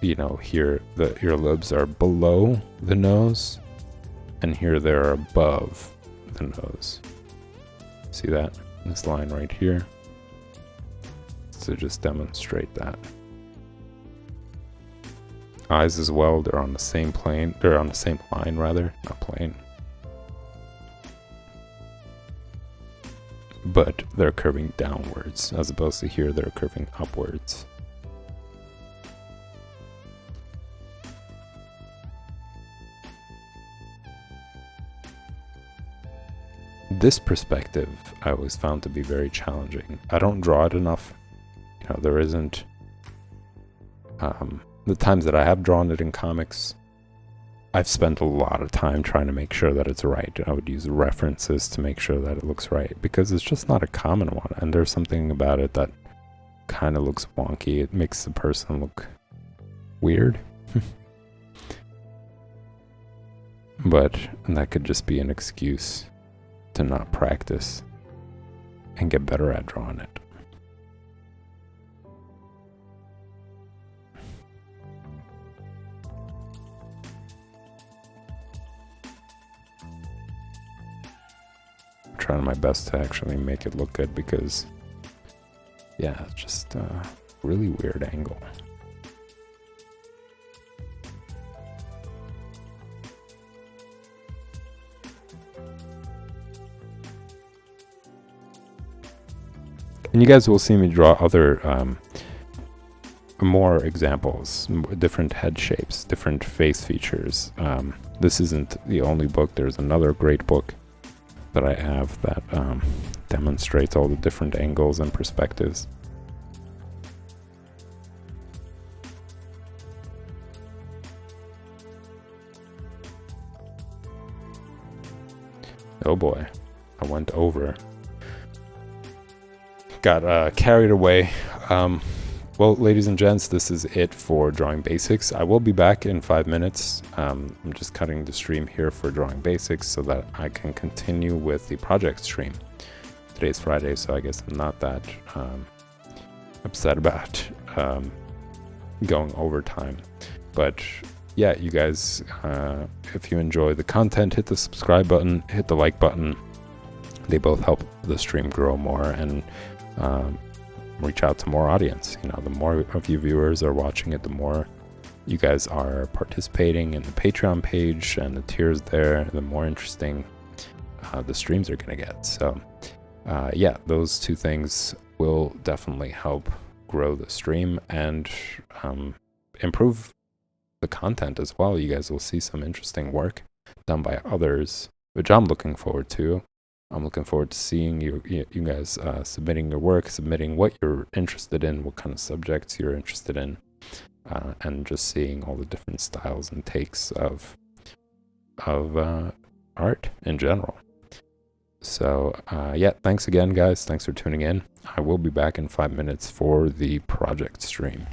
here the earlobes are below the nose, and here they're above the nose. See that? This line right here. To just demonstrate that. Eyes as well, they're on the same plane. They're on the same line, rather, not plane. But they're curving downwards, as opposed to here they're curving upwards. This perspective I always found to be very challenging. I don't draw it enough. There isn't the times that I have drawn it in comics, I've spent a lot of time trying to make sure that it's right. I would use references to make sure that it looks right, because it's just not a common one, and there's something about it that kind of looks wonky. It makes the person look weird. But that could just be an excuse to not practice and get better at drawing it. I'm trying my best to actually make it look good, because yeah, it's just a really weird angle. And you guys will see me draw other more examples, different head shapes, different face features. This isn't the only book. There's another great book that I have that demonstrates all the different angles and perspectives. Oh boy, I went over. Got carried away. Well, ladies and gents, this is it for Drawing Basics. I will be back in 5 minutes. I'm just cutting the stream here for Drawing Basics so that I can continue with the project stream. Today's Friday, so I guess I'm not that upset about going overtime. But yeah, you guys, if you enjoy the content, hit the subscribe button, hit the like button. They both help the stream grow more and reach out to more audience. You know, the more of you viewers are watching it, the more you guys are participating in the Patreon page and the tiers there, the more interesting the streams are going to get. So yeah, those two things will definitely help grow the stream and improve the content as well. You guys will see some interesting work done by others, which I'm looking forward to. I'm looking forward to seeing you guys submitting your work, submitting what you're interested in, what kind of subjects you're interested in, and just seeing all the different styles and takes of art in general. So yeah, thanks again, guys. Thanks for tuning in. I will be back in 5 minutes for the project stream.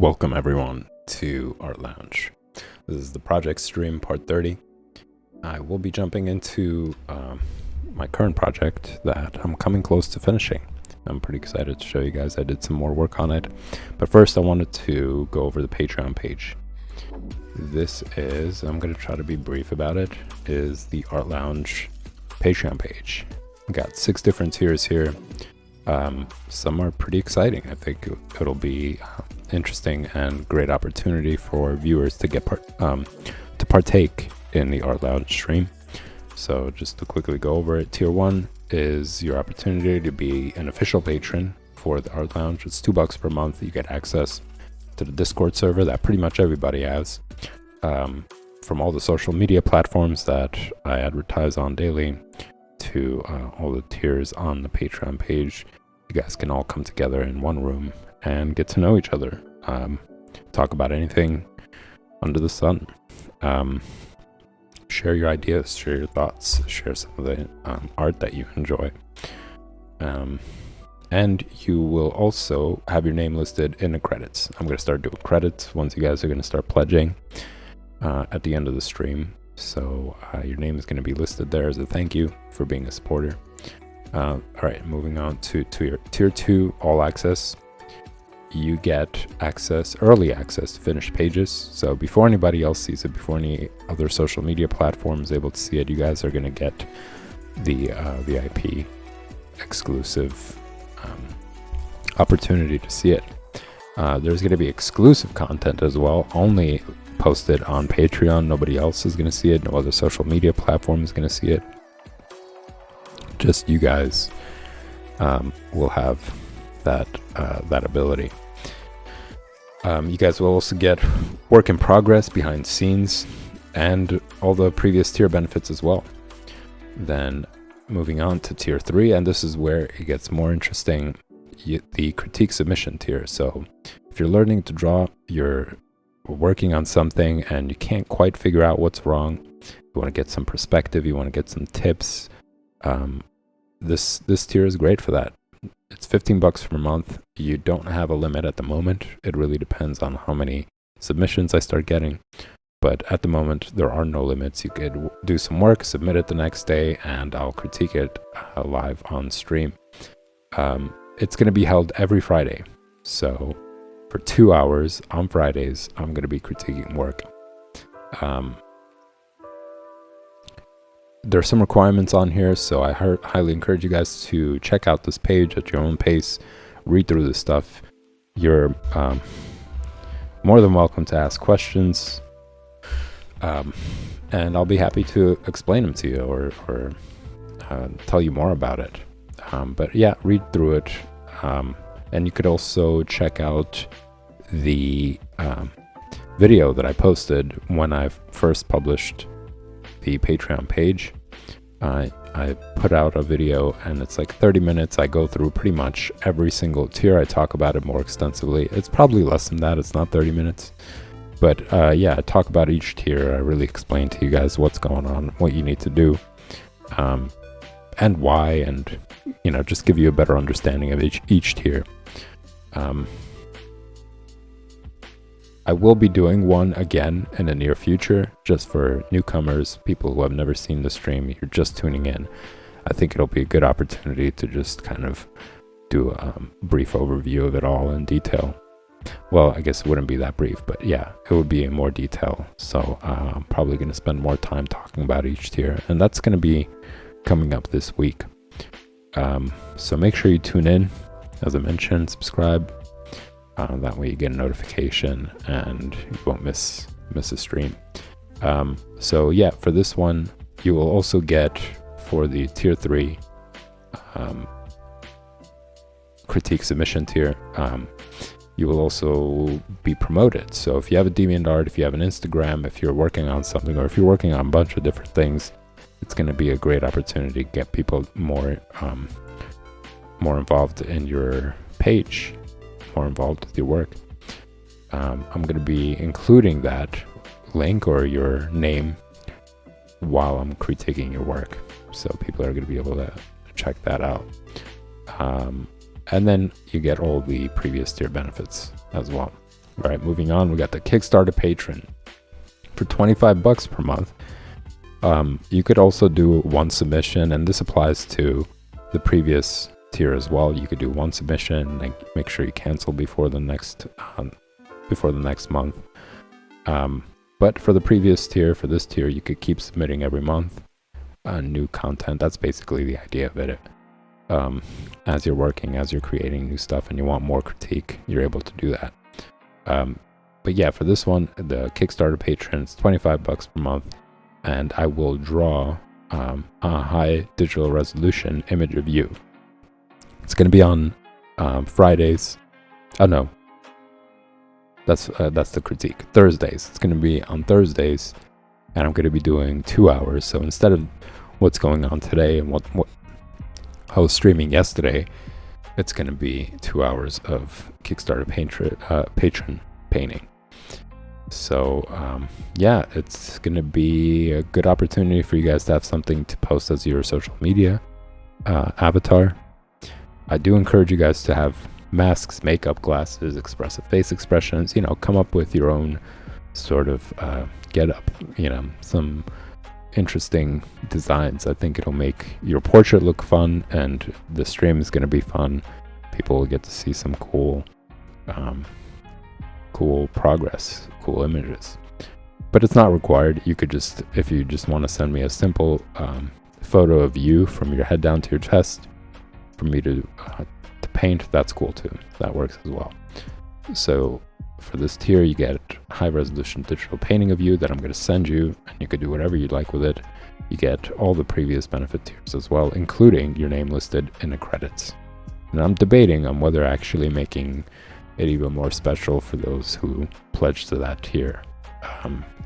Welcome everyone to Art Lounge. This is the project stream part 30. I will be jumping into my current project that I'm coming close to finishing. I'm pretty excited to show you guys. I did some more work on it, but first I wanted to go over the Patreon page. This is, I'm going to try to be brief about it, is the Art Lounge Patreon page. We got 6 different tiers here. Some are pretty exciting. I think it'll be interesting and great opportunity for viewers to get to partake in the Art Lounge stream. So just to quickly go over it, tier 1 is your opportunity to be an official patron for the Art Lounge. It's $2 per month. You get access to the Discord server that pretty much everybody has, from all the social media platforms that I advertise on daily to all the tiers on the Patreon page. You guys can all come together in one room and get to know each other, talk about anything under the sun, share your ideas, share your thoughts, share some of the art that you enjoy, and you will also have your name listed in the credits. I'm going to start doing credits once you guys are going to start pledging at the end of the stream. So your name is going to be listed there as a thank you for being a supporter. All right, moving on to your tier 2 all access. You get early access to finished pages. So before anybody else sees it, before any other social media platform is able to see it, you guys are going to get the VIP exclusive opportunity to see it. There's going to be exclusive content as well, only posted on Patreon. Nobody else is going to see it. No other social media platform is going to see it. Just you guys will have that ability. You guys will also get work in progress, behind the scenes, and all the previous tier benefits as well. Then moving on to tier 3, and this is where it gets more interesting, the critique submission tier. So if you're learning to draw, you're working on something and you can't quite figure out what's wrong, you want to get some perspective, you want to get some tips, this tier is great for that. It's $15 per month. You don't have a limit at the moment. It really depends on how many submissions I start getting, but at the moment there are no limits. You could do some work, submit it the next day, and I'll critique it live on stream. It's going to be held every Friday, so for 2 hours on Fridays I'm going to be critiquing work. There are some requirements on here, so I highly encourage you guys to check out this page at your own pace, read through this stuff. You're more than welcome to ask questions, and I'll be happy to explain them to you or tell you more about it. But yeah, read through it, and you could also check out the video that I posted when I first published the Patreon page. I put out a video and it's like 30 minutes. I go through pretty much every single tier. I talk about it more extensively. It's probably less than that. It's not 30 minutes. But yeah, I talk about each tier. I really explain to you guys what's going on, what you need to do, and why, and just give you a better understanding of each tier. I will be doing one again in the near future, just for newcomers, people who have never seen the stream, you're just tuning in. I think it'll be a good opportunity to just kind of do a brief overview of it all in detail. Well, I guess it wouldn't be that brief, but yeah, it would be in more detail. So I'm probably going to spend more time talking about each tier, and that's going to be coming up this week. So make sure you tune in, as I mentioned, subscribe. That way you get a notification and you won't miss a stream. So yeah, for this one, you will also get, for the tier 3 critique submission tier, you will also be promoted. So if you have a DeviantArt, if you have an Instagram, if you're working on something, or if you're working on a bunch of different things, it's going to be a great opportunity to get people more involved in your page, more involved with your work. I'm going to be including that link or your name while I'm critiquing your work, so people are going to be able to check that out. And then you get all the previous tier benefits as well. All right, moving on, we got the Kickstarter patron for $25 per month. You could also do one submission, and this applies to the previous tier as well. You could do one submission and make sure you cancel before the next month. But for the previous tier, for this tier, you could keep submitting every month new content. That's basically the idea of it. As you're working, as you're creating new stuff and you want more critique, you're able to do that. But yeah, for this one, the Kickstarter patron, it's $25 per month, and I will draw a high digital resolution image of you. It's going to be on Fridays. Oh no, that's the critique. Thursdays. It's going to be on Thursdays, and I'm going to be doing 2 hours. So instead of what's going on today and what I was streaming yesterday, it's going to be 2 hours of Kickstarter patron painting. So yeah, it's going to be a good opportunity for you guys to have something to post as your social media avatar. I do encourage you guys to have masks, makeup, glasses, expressive face expressions, come up with your own sort of get up, some interesting designs. I think it'll make your portrait look fun, and the stream is going to be fun. People will get to see some cool progress, cool images. But it's not required. You could just, if you just want to send me a simple photo of you from your head down to your chest for me to paint, that's cool too. That works as well. So for this tier, you get high resolution digital painting of you that I'm going to send you, and you could do whatever you'd like with it. You get all the previous benefit tiers as well, including your name listed in the credits. And I'm debating on whether actually making it even more special for those who pledge to that tier,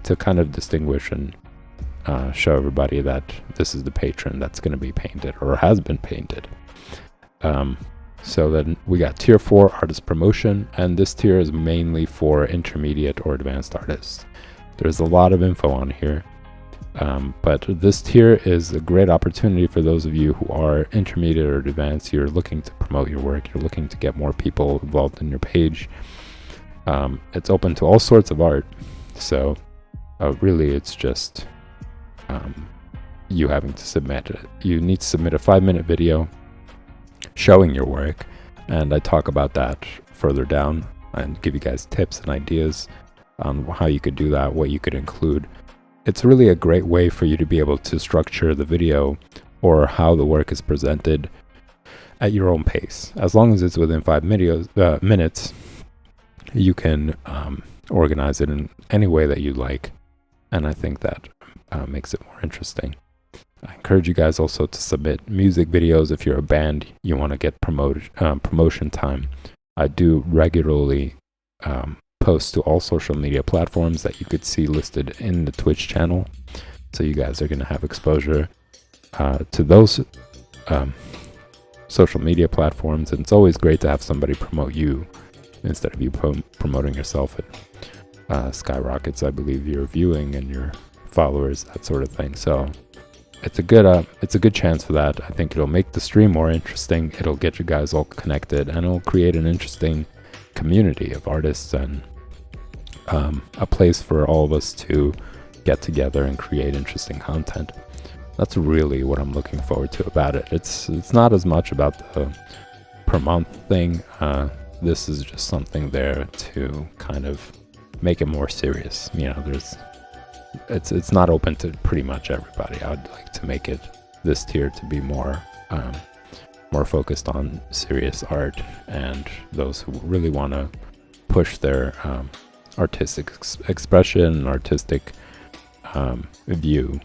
to kind of distinguish and show everybody that this is the patron that's going to be painted or has been painted. So then we got tier 4, artist promotion, and this tier is mainly for intermediate or advanced artists. There's a lot of info on here, but this tier is a great opportunity for those of you who are intermediate or advanced. You're looking to promote your work, you're looking to get more people involved in your page. It's open to all sorts of art, so really it's just you having to submit it. You need to submit a 5-minute video showing your work, and I talk about that further down and give you guys tips and ideas on how you could do that, what you could include. It's really a great way for you to be able to structure the video or how the work is presented at your own pace. As long as it's within 5 minutes, you can organize it in any way that you like, and I think that makes it more interesting. I encourage you guys also to submit music videos. If you're a band, you want to get promotion time. I do regularly post to all social media platforms that you could see listed in the Twitch channel. So you guys are going to have exposure to those social media platforms. And it's always great to have somebody promote you instead of you promoting yourself. It skyrockets, I believe, your viewing and your followers, that sort of thing. So it's a good chance for that. I think it'll make the stream more interesting. It'll get you guys all connected, and it'll create an interesting community of artists and a place for all of us to get together and create interesting content. That's really what I'm looking forward to about it. It's not as much about the per month thing. This is just something there to kind of make it more serious. It's not open to pretty much everybody. I would like to make it this tier to be more focused on serious art and those who really want to push their artistic expression, artistic view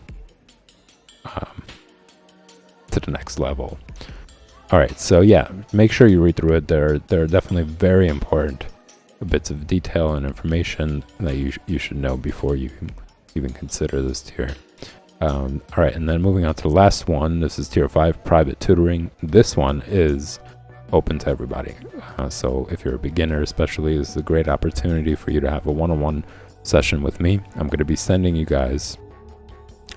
to the next level. All right, so yeah, make sure you read through it. There are definitely very important bits of detail and information that you should know before you even consider this tier. All right, and then moving on to the last one. This is tier 5, private tutoring. This one is open to everybody. So if you're a beginner especially, this is a great opportunity for you to have a one-on-one session with me. I'm going to be sending you guys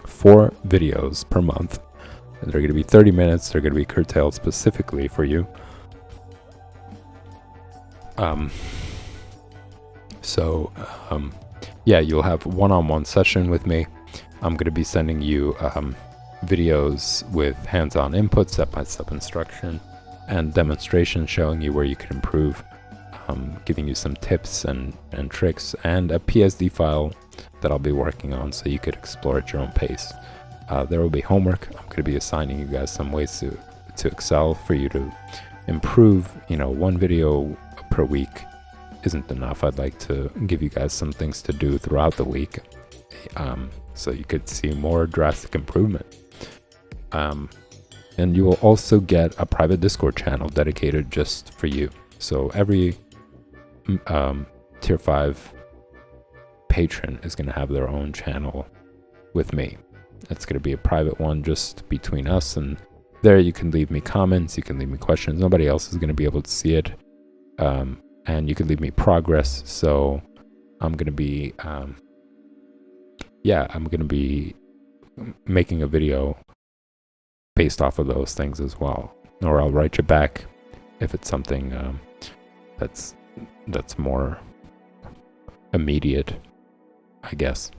4 videos per month. And they're going to be 30 minutes. They're going to be curtailed specifically for you. So yeah, you'll have one-on-one session with me. I'm going to be sending you videos with hands-on input, step-by-step instruction, and demonstrations showing you where you can improve, giving you some tips and tricks, and a PSD file that I'll be working on so you could explore at your own pace. There will be homework. I'm going to be assigning you guys some ways to excel for you to improve. You know, one video per week isn't enough. I'd like to give you guys some things to do throughout the week, so you could see more drastic improvement. And you will also get a private Discord channel dedicated just for you. So every tier 5 patron is going to have their own channel with me. It's going to be a private one just between us, and there you can leave me comments, you can leave me questions. Nobody else is going to be able to see it. And you can leave me progress. So I'm going to be I'm going to be making a video based off of those things as well, or I'll write you back if it's something that's more immediate, I guess.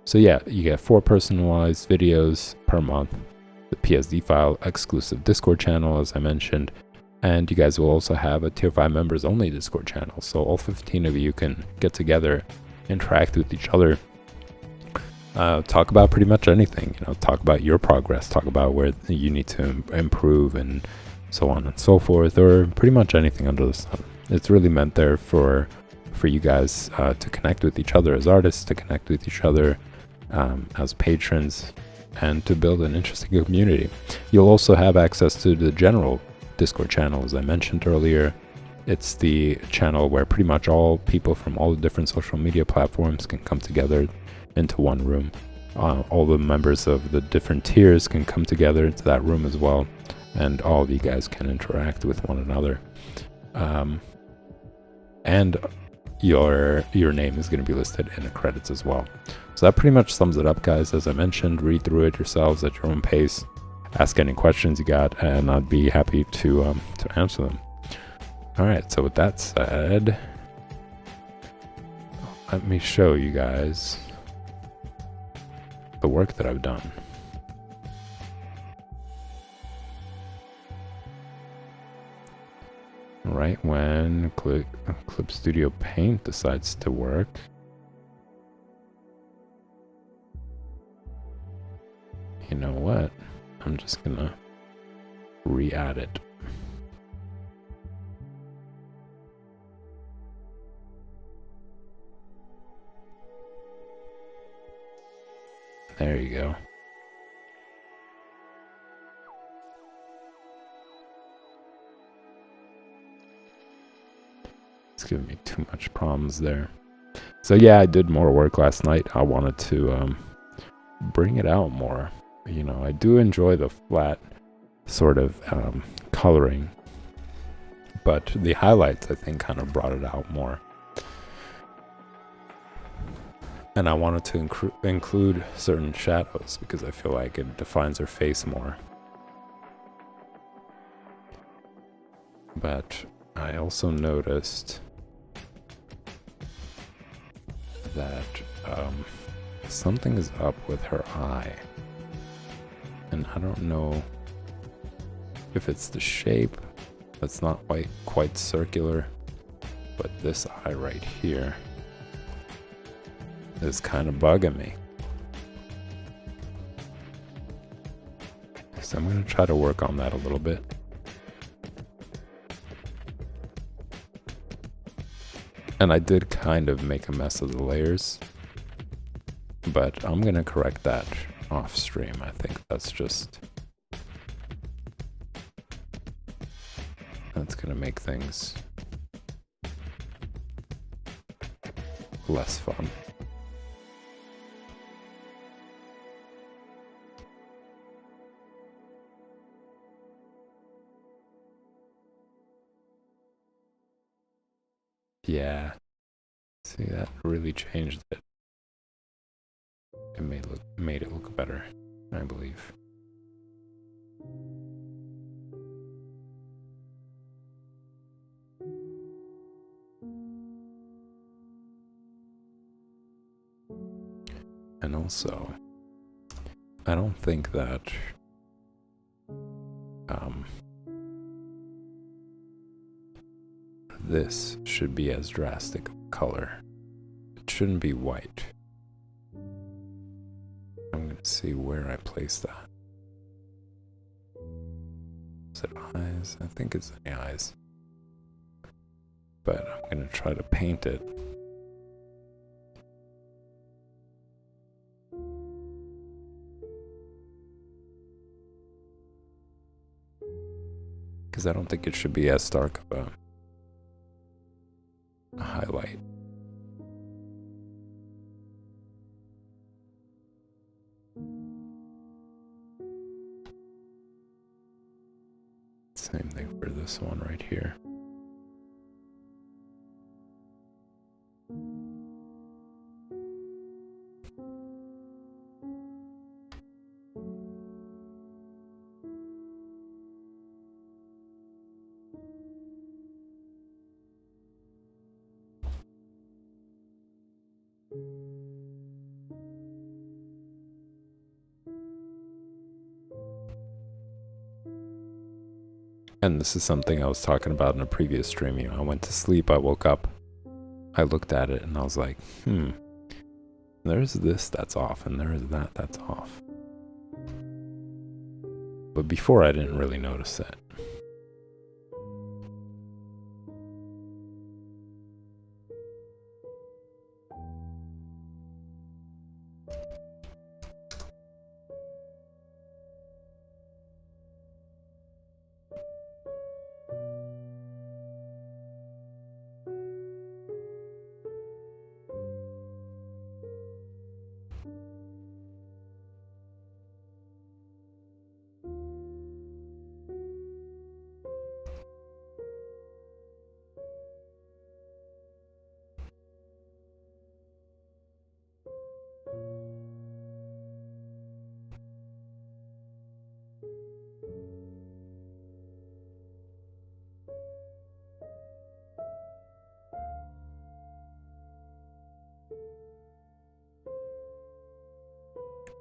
So yeah, you get 4 personalized videos per month, the PSD file, exclusive Discord channel, as I mentioned, and you guys will also have a tier 5 members only Discord channel. So all 15 of you can get together, interact with each other, talk about pretty much anything, you know, talk about your progress, talk about where you need to improve, and so on and so forth, or pretty much anything under the sun. It's really meant there for you guys to connect with each other as artists, to connect with each other as patrons, and to build an interesting community. You'll also have access to the general Discord channel, as I mentioned earlier. It's the channel where pretty much all people from all the different social media platforms can come together into one room. All the members of the different tiers can come together into that room as well, and all of you guys can interact with one another. And your name is going to be listed in the credits as well. So that pretty much sums it up, guys. As I mentioned, read through it yourselves at your own pace. Ask any questions you got, and I'd be happy to answer them. All right, so with that said, let me show you guys the work that I've done. Right when Clip Studio Paint decides to work, you know what? I'm just gonna re-add it. There you go. It's giving me too much problems there. So yeah, I did more work last night. I wanted to bring it out more. You know, I do enjoy the flat sort of coloring, but the highlights, I think, kind of brought it out more. And I wanted to include certain shadows because I feel like it defines her face more. But I also noticed that something is up with her eye. And I don't know if it's the shape that's not quite circular, but this eye right here is kind of bugging me. So I'm going to try to work on that a little bit. And I did kind of make a mess of the layers, but I'm going to correct that off stream. I think that's going to make things less fun. Yeah, see, that really changed it. It made it look better, I believe. And also, I don't think that this should be as drastic of color. It shouldn't be white. I'm going to see where I place that. Is it eyes? I think it's the eyes. But I'm going to try to paint it. Because I don't think it should be as stark of a highlight. Same thing for this one right here. And this is something I was talking about in a previous stream. You know, I went to sleep, I woke up, I looked at it, and I was like, there's this that's off, and there's that that's off. But before, I didn't really notice that.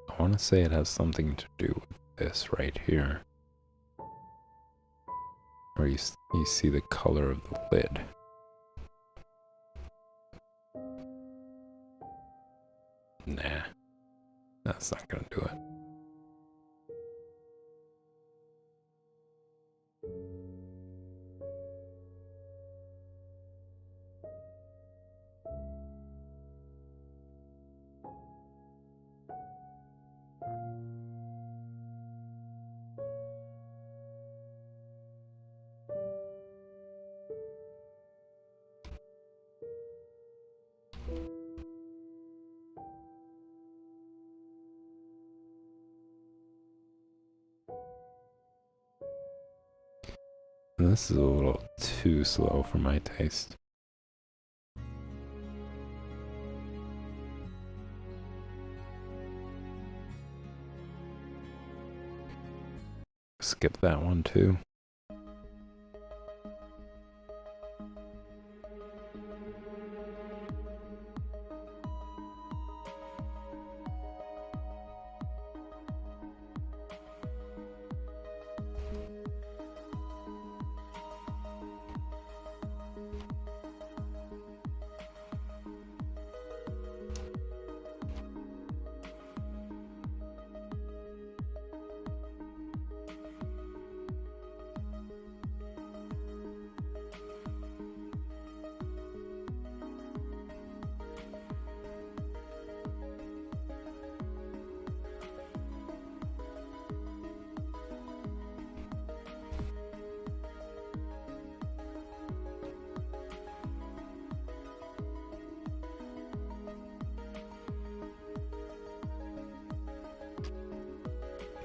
I want to say it has something to do with this right here. Where you see the color of the lid. Nah, that's not gonna do it. This is a little too slow for my taste. Skip that one too.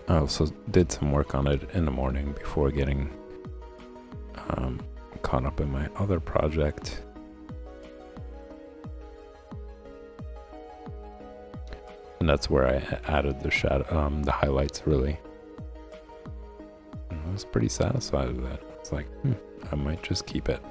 I also did some work on it in the morning before getting caught up in my other project. And that's where I added the shadow, the highlights really. And I was pretty satisfied with that. It's like, I might just keep it.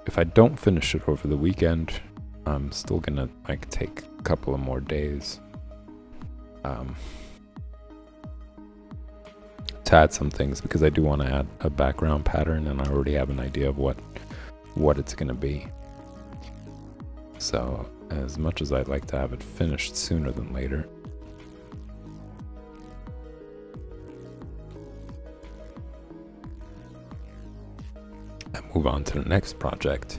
if I don't finish it over the weekend, I'm still gonna like take a couple of more days to add some things, because I do want to add a background pattern, and I already have an idea of what it's gonna be. So as much as I'd like to have it finished sooner than later, and move on to the next project,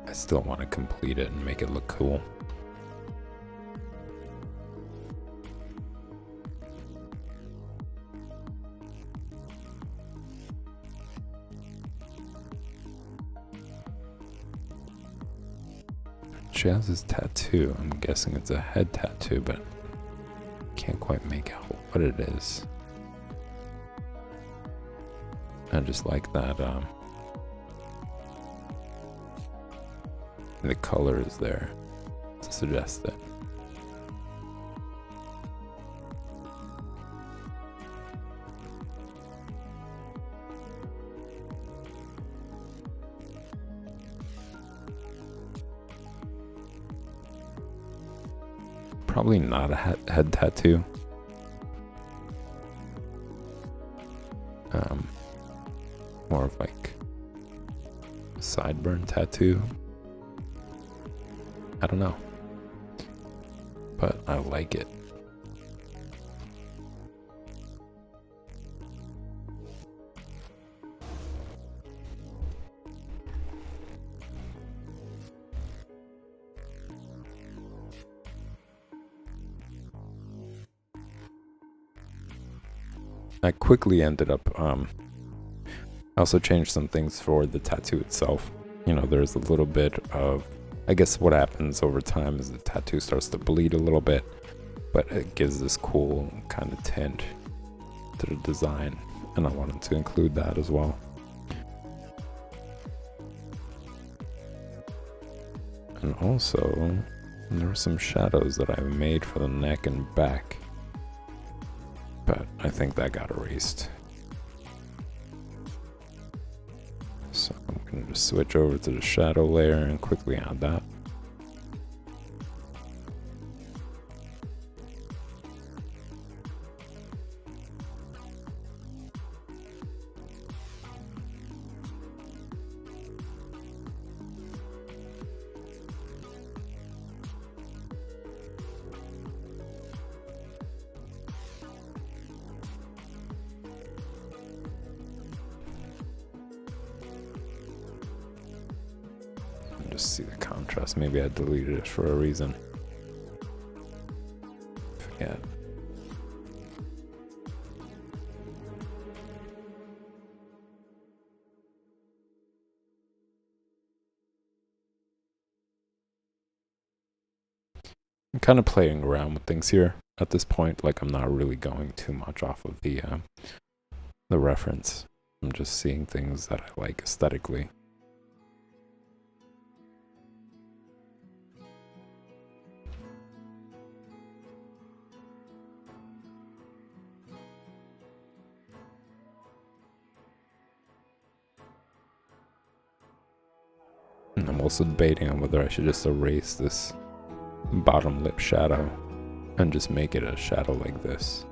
I still want to complete it and make it look cool. She has this tattoo. I'm guessing it's a head tattoo, but can't quite make out what it is. I just like that the color is there to suggest it. Probably not a head tattoo. More of like a sideburn tattoo. I don't know, but I like it. I quickly ended up, I also changed some things for the tattoo itself. You know, there's a little bit of, I guess what happens over time is the tattoo starts to bleed a little bit, but it gives this cool kind of tint to the design, and I wanted to include that as well. And also, there were some shadows that I made for the neck and back, but I think that got erased. So I'm going to just switch over to the shadow layer and quickly add that. Just see the contrast. Maybe I deleted it for a reason. Forget. I'm kind of playing around with things here at this point. Like, I'm not really going too much off of the reference. I'm just seeing things that I like aesthetically. And I'm also debating on whether I should just erase this bottom lip shadow and just make it a shadow like this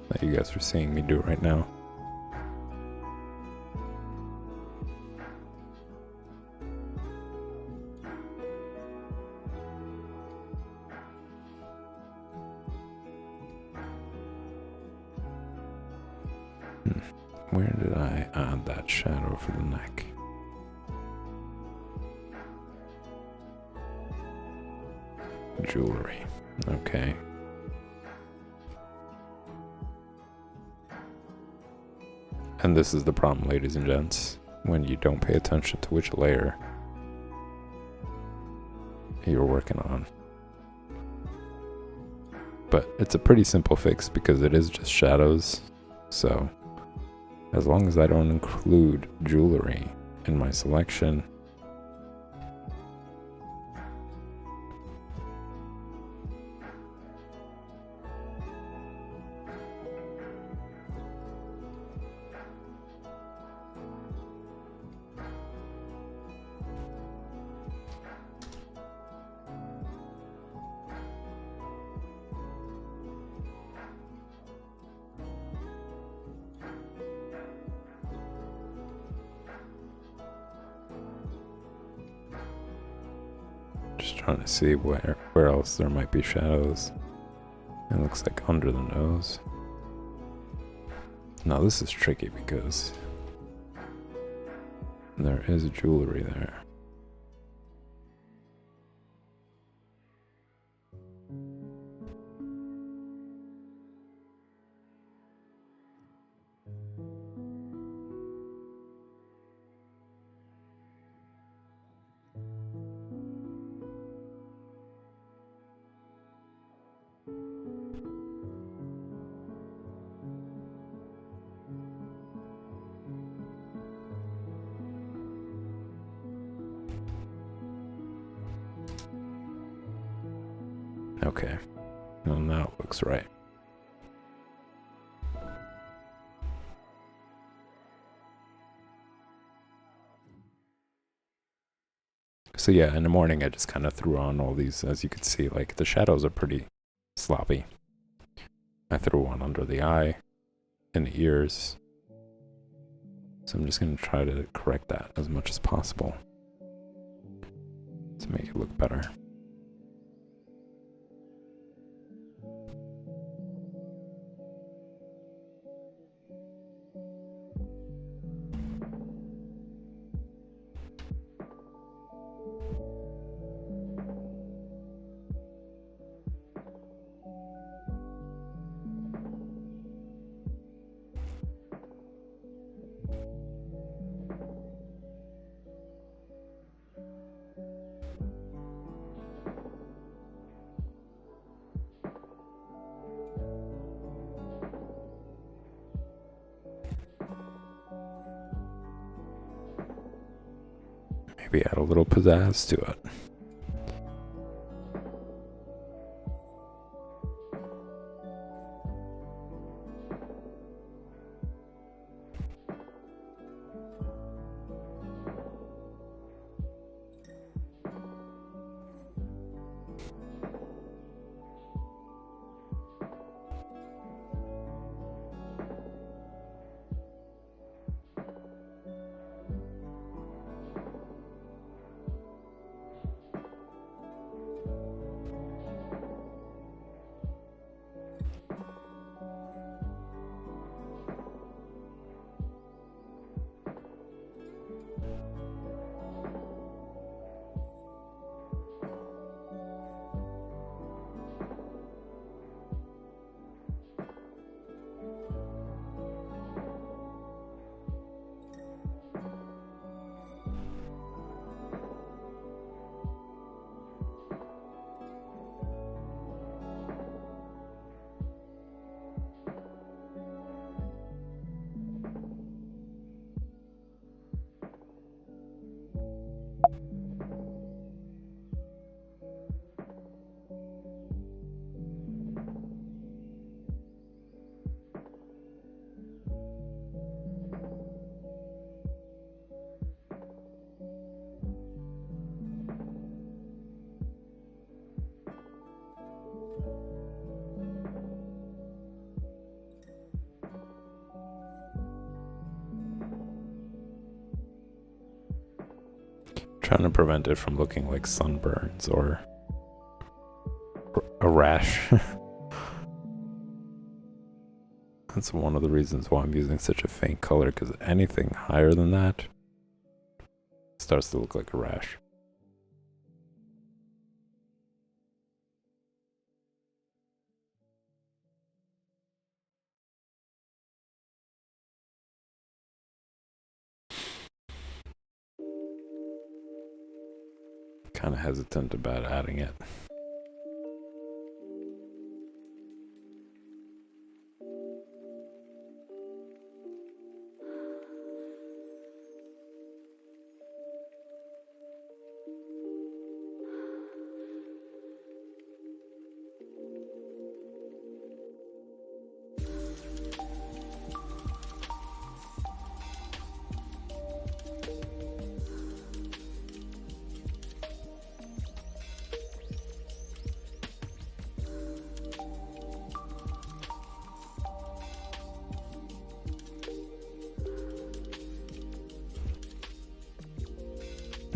that you guys are seeing me do right now. Where did I add that shadow for the neck? Jewelry. Okay. And this is the problem, ladies and gents, when you don't pay attention to which layer you're working on. But it's a pretty simple fix because it is just shadows. So as long as I don't include jewelry in my selection, Just trying to see where else there might be shadows. It looks like under the nose. Now this is tricky because there is jewelry there. Okay, well now it looks right. So yeah, in the morning I just kind of threw on all these, as you can see, like the shadows are pretty sloppy. I threw one under the eye, in the ears. So I'm just going to try to correct that as much as possible to make it look better. Maybe add a little pizzazz to it. Trying to prevent it from looking like sunburns or a rash. That's one of the reasons why I'm using such a faint color, because anything higher than that starts to look like a rash. Kind of hesitant about adding it.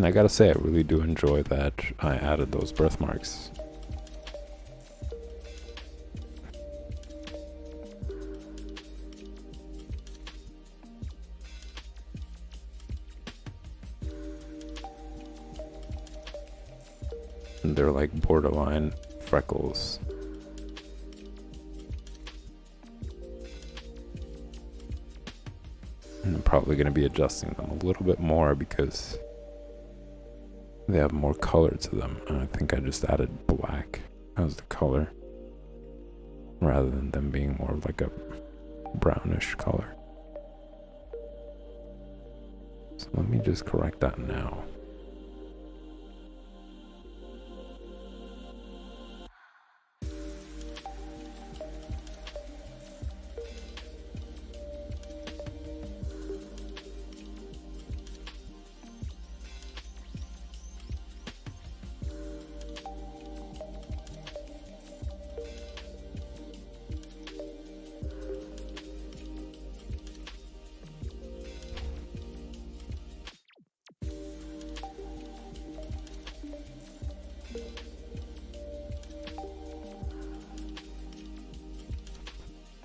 And I gotta say, I really do enjoy that I added those birthmarks. And they're like borderline freckles. And I'm probably going to be adjusting them a little bit more because they have more color to them. And I think I just added black as the color rather than them being more like a brownish color. So let me just correct that now.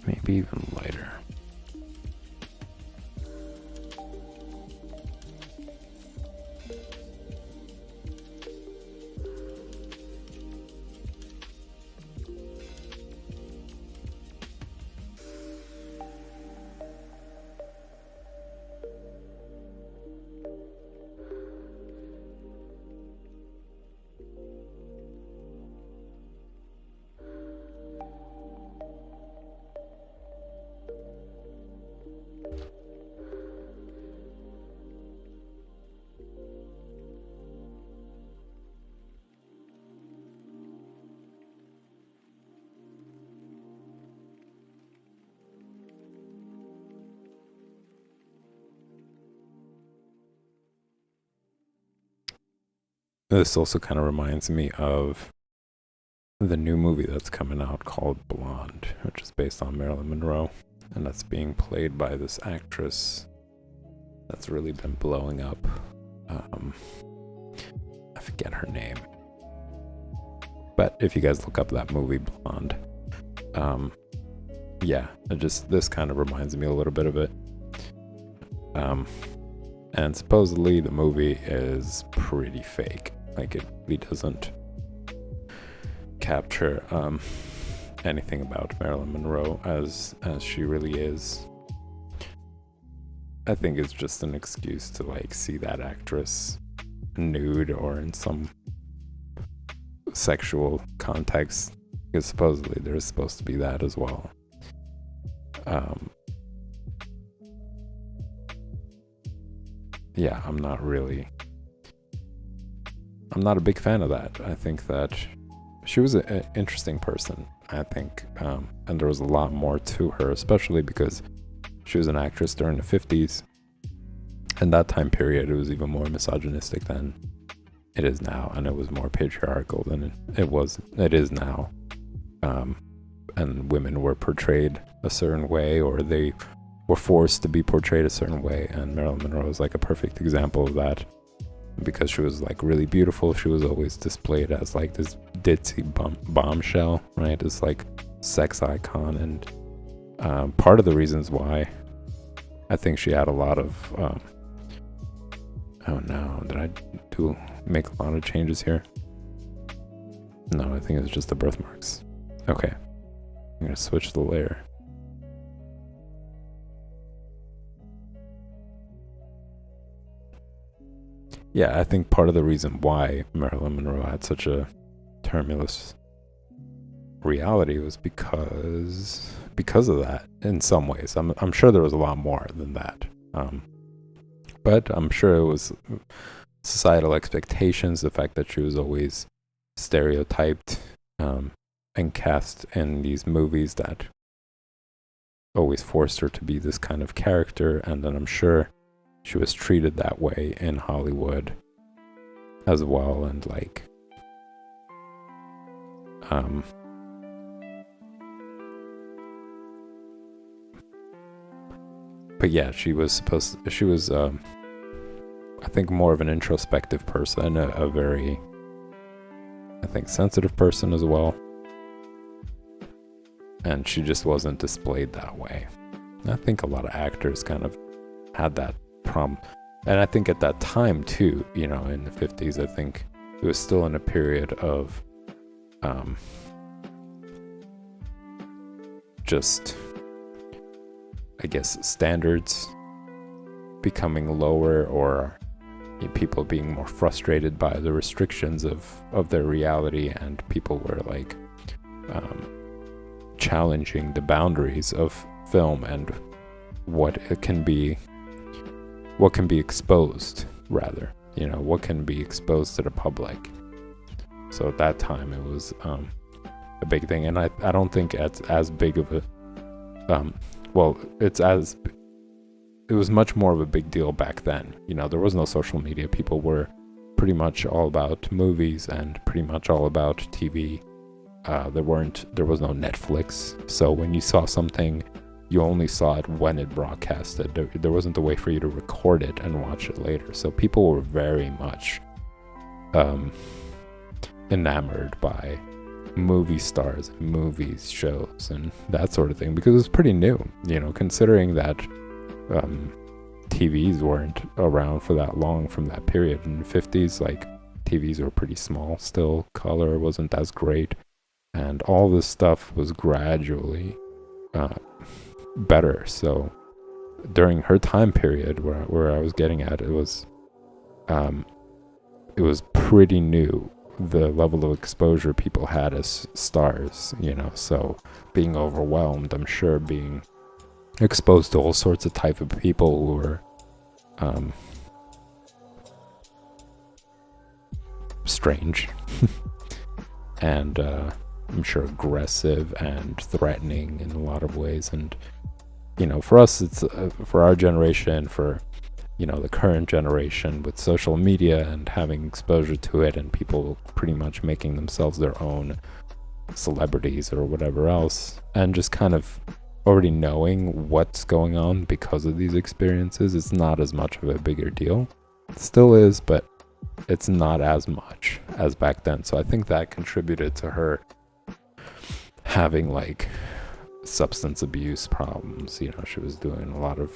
Maybe even lighter. This also kind of reminds me of the new movie that's coming out called Blonde, which is based on Marilyn Monroe, and that's being played by this actress that's really been blowing up. I forget her name, but if you guys look up that movie Blonde, yeah, this kind of reminds me a little bit of it. And supposedly the movie is pretty fake. Like, it really doesn't capture anything about Marilyn Monroe as she really is. I think it's just an excuse to like see that actress nude or in some sexual context, because supposedly there's supposed to be that as well. Yeah, I'm not a big fan of that. I think that she was an interesting person, I think, and there was a lot more to her, especially because she was an actress during the 50s. And that time period, it was even more misogynistic than it is now, and it was more patriarchal than it is now. And women were portrayed a certain way, or they were forced to be portrayed a certain way, and Marilyn Monroe is like a perfect example of that. Because she was like really beautiful, she was always displayed as like this ditzy bombshell, right? This like sex icon, and part of the reasons why I think she had a lot of oh no, did I make a lot of changes here? No, I think it's just the birthmarks. Okay, I'm gonna switch the layer. Yeah, I think part of the reason why Marilyn Monroe had such a tumultuous reality was because of that. In some ways, I'm sure there was a lot more than that, but I'm sure it was societal expectations, the fact that she was always stereotyped and cast in these movies that always forced her to be this kind of character, and then I'm sure she was treated that way in Hollywood as well, and like but yeah, she was I think, more of an introspective person, a very, I think, sensitive person as well. And she just wasn't displayed that way. And I think a lot of actors kind of had that problem. And I think at that time too, you know, in the 50s, I think it was still in a period of just, I guess, standards becoming lower, or people being more frustrated by the restrictions of their reality, and people were like challenging the boundaries of film and what can be exposed, rather, you know, what can be exposed to the public. So at that time it was a big thing, and I don't think it's as big of a it was much more of a big deal back then. You know, there was no social media. People were pretty much all about movies and pretty much all about TV. There was no Netflix, so when you saw something, you only saw it when it broadcasted. There wasn't a way for you to record it and watch it later. So people were very much enamored by movie stars, movies, shows, and that sort of thing, because it was pretty new, you know, considering that TVs weren't around for that long from that period. In the 50s, like, TVs were pretty small still, color wasn't as great, and all this stuff was gradually better. So during her time period, where I was getting at, it was pretty new, the level of exposure people had as stars, you know. So being overwhelmed, I'm sure, being exposed to all sorts of type of people who were strange and I'm sure aggressive and threatening in a lot of ways. And, you know, for us, it's for our generation, for, you know, the current generation, with social media and having exposure to it, and people pretty much making themselves their own celebrities or whatever else, and just kind of already knowing what's going on because of these experiences, it's not as much of a bigger deal. It still is, but it's not as much as back then. So I think that contributed to her having like substance abuse problems. You know, she was doing a lot of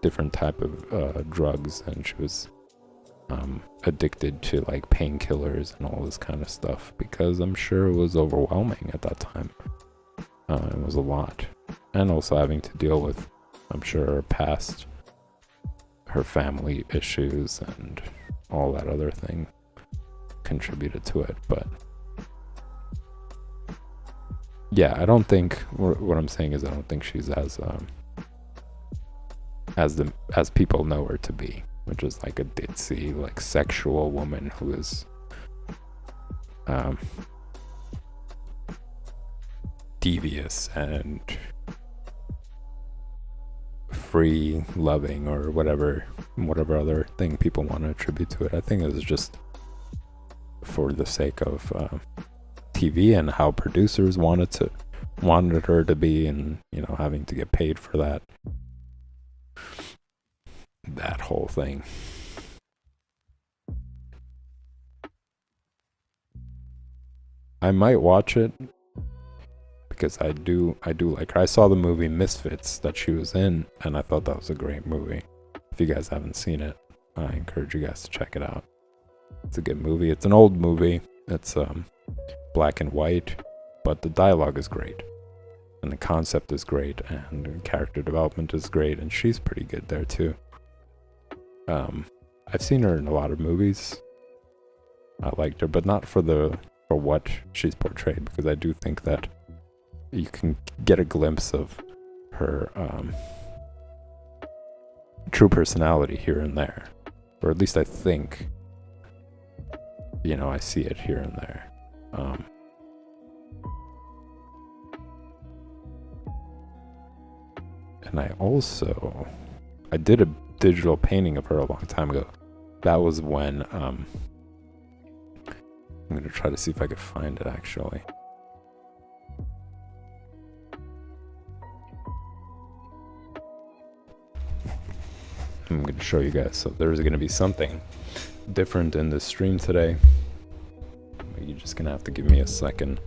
different type of drugs, and she was addicted to like painkillers and all this kind of stuff, because I'm sure it was overwhelming at that time. It was a lot. And also having to deal with, I'm sure, her family issues and all that other thing contributed to it. But yeah, I don't think, what I'm saying is, I don't think she's as people know her to be, which is like a ditzy, like sexual woman who is devious and free loving, or whatever other thing people want to attribute to it. I think it's just for the sake of TV and how producers wanted her to be, and, you know, having to get paid for that whole thing. I might watch it, because I do like her. I saw the movie Misfits that she was in, and I thought that was a great movie. If you guys haven't seen it, I encourage you guys to check it out. It's a good movie. It's an old movie. It's black and white, but the dialogue is great, and the concept is great, and the character development is great, and she's pretty good there too. I've seen her in a lot of movies. I liked her, but not for what she's portrayed, because I do think that you can get a glimpse of her true personality here and there, or at least I think, you know, I see it here and there. And I did a digital painting of her a long time ago. That was when I'm gonna try to see if I could find it actually. I'm going to show you guys. So there's going to be something different in this stream today. You're just going to have to give me a second.